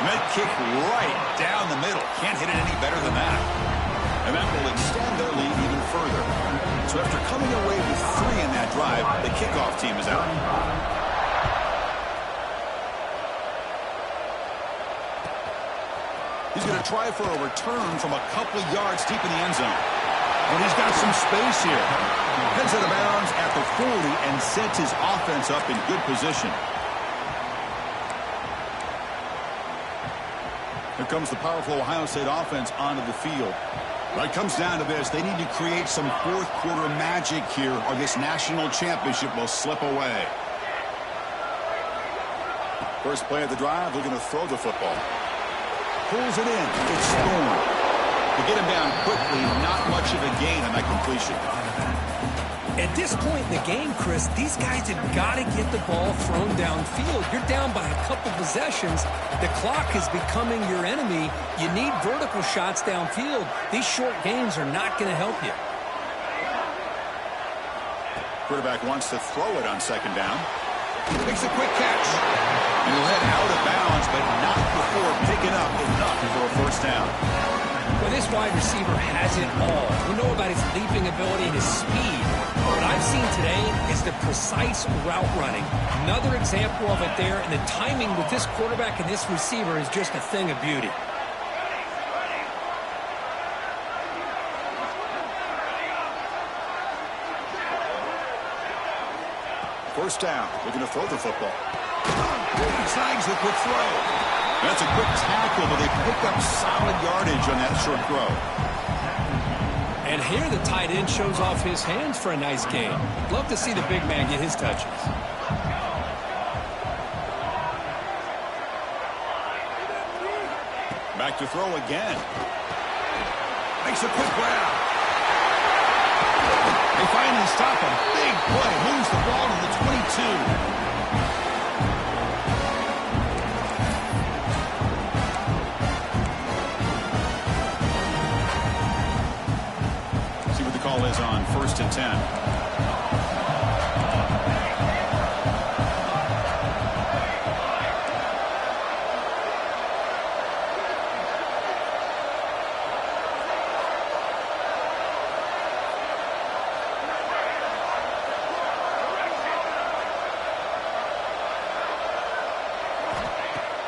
Med kick right down the middle. Can't hit it any better than that. And that will extend their lead even further. So after coming away with 3 in that drive, the kickoff team is out. He's going to try for a return from a couple of yards deep in the end zone. But he's got some space here. Heads out of bounds at the 40 and sets his offense up in good position. Here comes the powerful Ohio State offense onto the field. But it comes down to this. They need to create some 4th quarter magic here, or this national championship will slip away. First play of the drive, they're going to throw the football. Pulls it in. It's Storm. To get him down quickly, not much of a gain on that completion. At this point in the game, Chris, these guys have got to get the ball thrown downfield. You're down by a couple possessions. The clock is becoming your enemy. You need vertical shots downfield. These short gains are not going to help you. Quarterback wants to throw it on second down. Makes a quick catch. And he'll head out of bounds, but not before picking up enough for a first down. Well, this wide receiver has it all. We know about his leaping ability and his speed. What I've seen today is the precise route running. Another example of it there, and the timing with this quarterback and this receiver is just a thing of beauty. First down, looking to throw the football. Zags the quick throw. That's a quick tackle, but they pick up solid yardage on that short throw. And here the tight end shows off his hands for a nice gain. Love to see the big man get his touches. Back to throw again. Makes a quick grab. They finally stop him. Big play. Moves the ball to the 22. Call is on 1st and 10.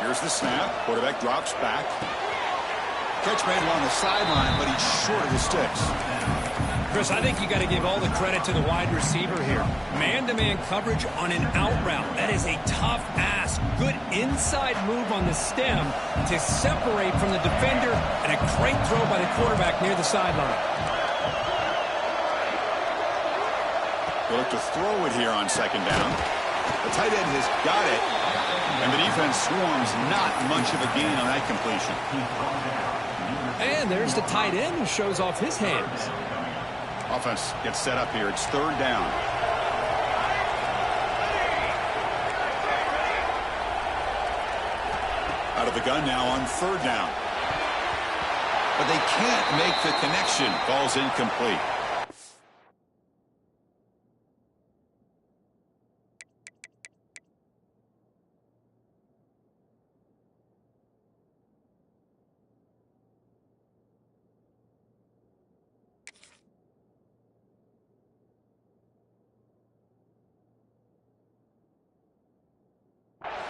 Here's the snap. Quarterback drops back. Catch made along the sideline, but he's short of the sticks. Chris, I think you got to give all the credit to the wide receiver here. Man-to-man coverage on an out route. That is a tough ask. Good inside move on the stem to separate from the defender, and a great throw by the quarterback near the sideline. They look to throw it here on 2nd down. The tight end has got it, and the defense swarms. Not much of a gain on that completion. And there's the tight end who shows off his hands. Offense gets set up here. It's 3rd down. Out of the gun now on 3rd down. But they can't make the connection. Ball's incomplete.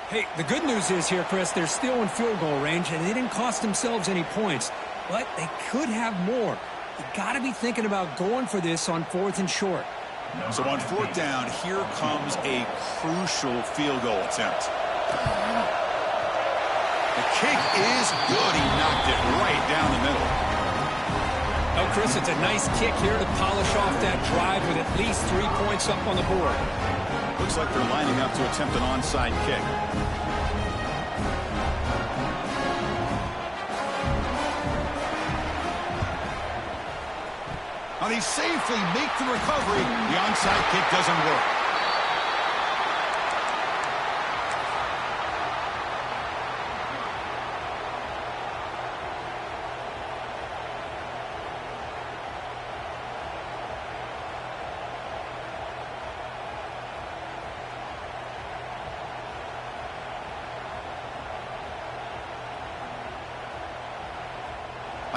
Hey, the good news is here, Chris, they're still in field goal range, and they didn't cost themselves any points. But they could have more. You got to be thinking about going for this on 4th and short. So on 4th down, here comes a crucial field goal attempt. The kick is good. He knocked it right down the middle. Oh, Chris, it's a nice kick here to polish off that drive with at least 3 points up on the board. Looks like they're lining up to attempt an onside kick. Now they safely make the recovery. The onside kick doesn't work.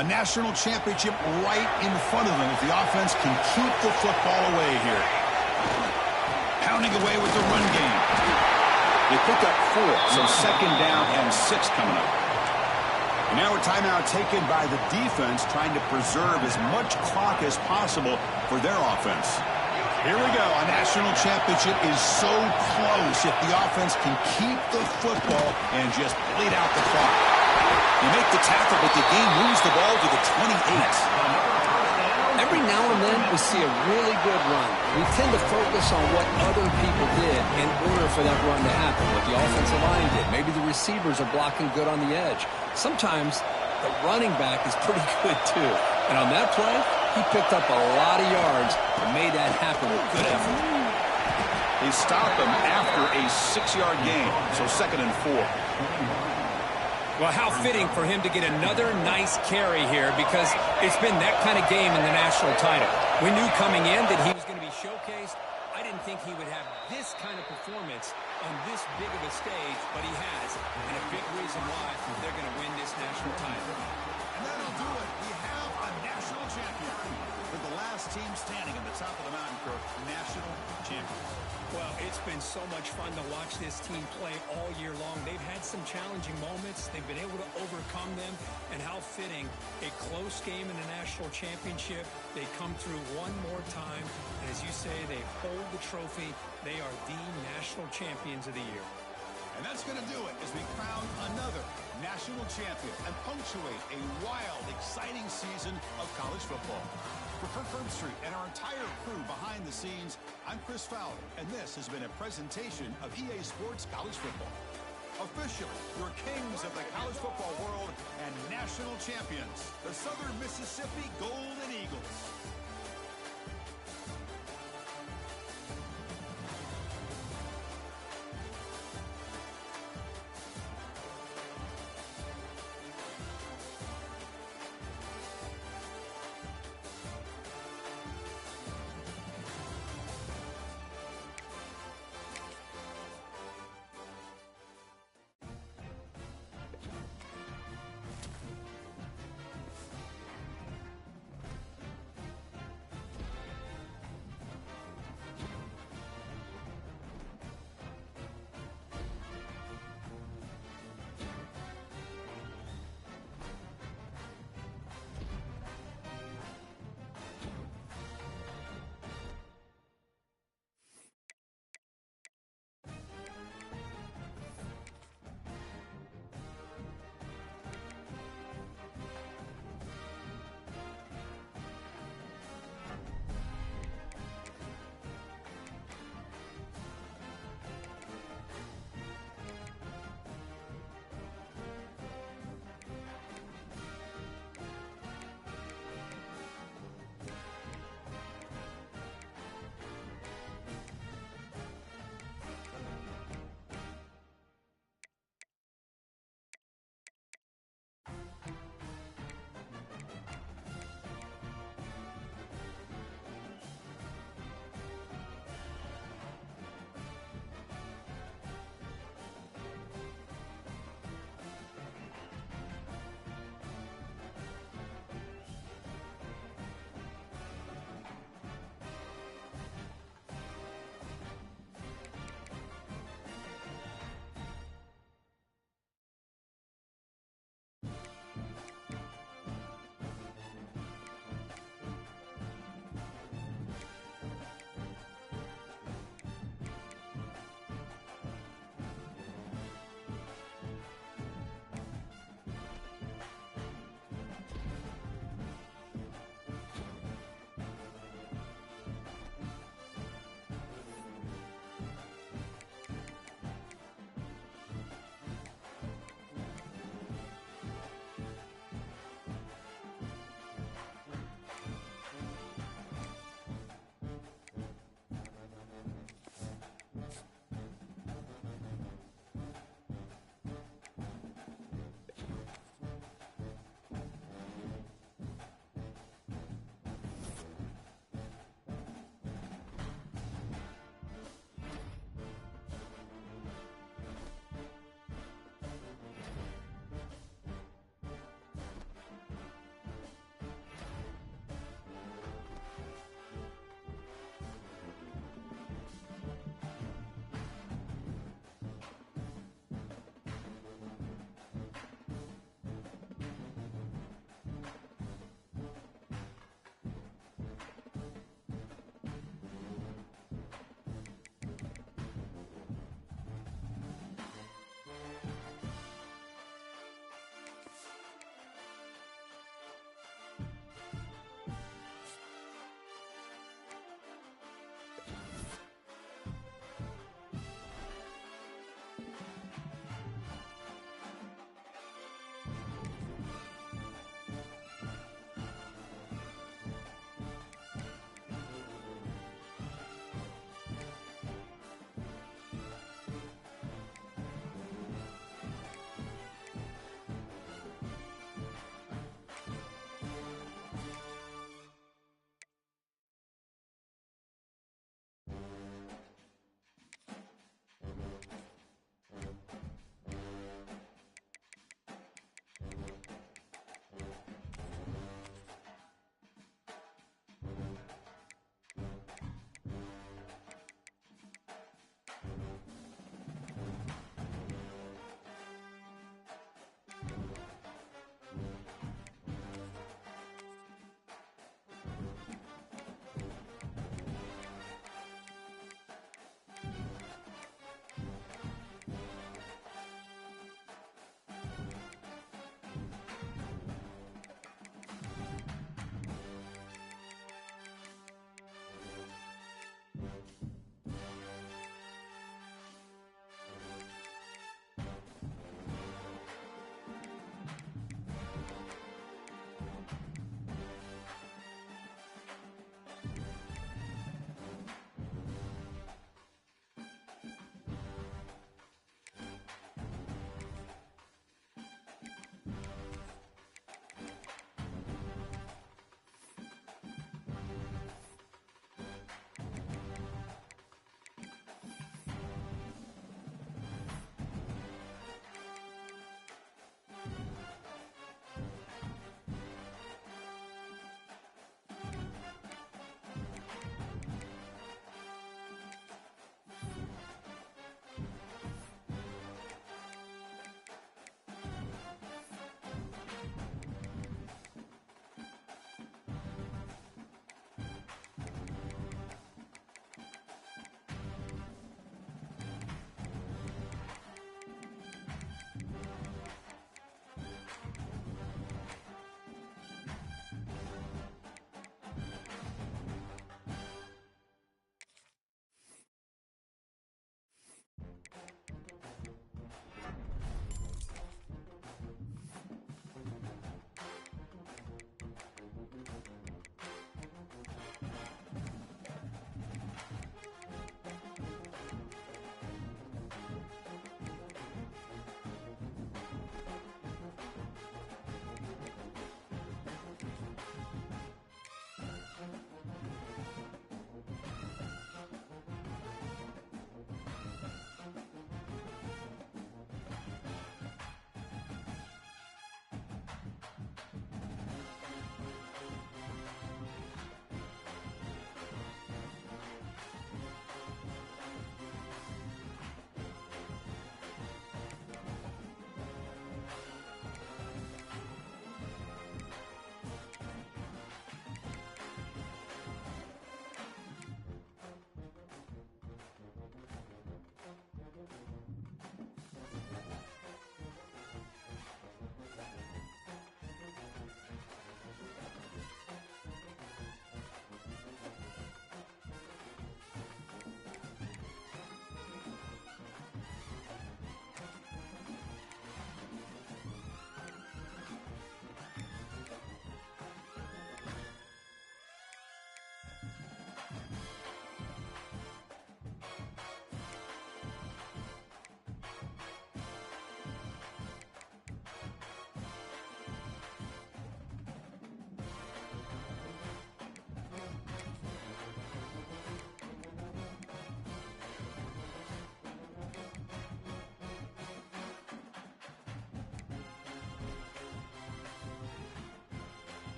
A national championship right in front of them if the offense can keep the football away here. Pounding away with the run game. They pick up 4, so 2nd down and 6 coming up. And now a timeout taken by the defense trying to preserve as much clock as possible for their offense. Here we go. A national championship is so close if the offense can keep the football and just bleed out the clock. You make the tackle, but the game moves the ball to the 28. Every now and then we see a really good run. We tend to focus on what other people did in order for that run to happen. What the offensive line did. Maybe the receivers are blocking good on the edge. Sometimes the running back is pretty good too. And on that play, he picked up a lot of yards and made that happen with good effort. They stop him after a 6-yard gain, so 2nd and 4. Well, how fitting for him to get another nice carry here because it's been that kind of game in the national title. We knew coming in that he was going to be showcased. I didn't think he would have this kind of performance on this big of a stage, but he has, and a big reason why they're going to win this national title. And that'll do it. We have a national champion with the last team standing at the top of the mountain. Kirk, national champions. Well, it's been so much fun to watch this team play all year long. They've had some challenging moments. They've been able to overcome them. And how fitting, a close game in the national championship. They come through one more time. And as you say, they hold the trophy. They are the national champions of the year. And that's going to do it as we crown another national champion and punctuate a wild, exciting season of college football. For Kirk Herbstreit and our entire crew behind the scenes, I'm Chris Fowler, and this has been a presentation of EA Sports College Football. Officially, your kings of the college football world and national champions, the Southern Mississippi Gold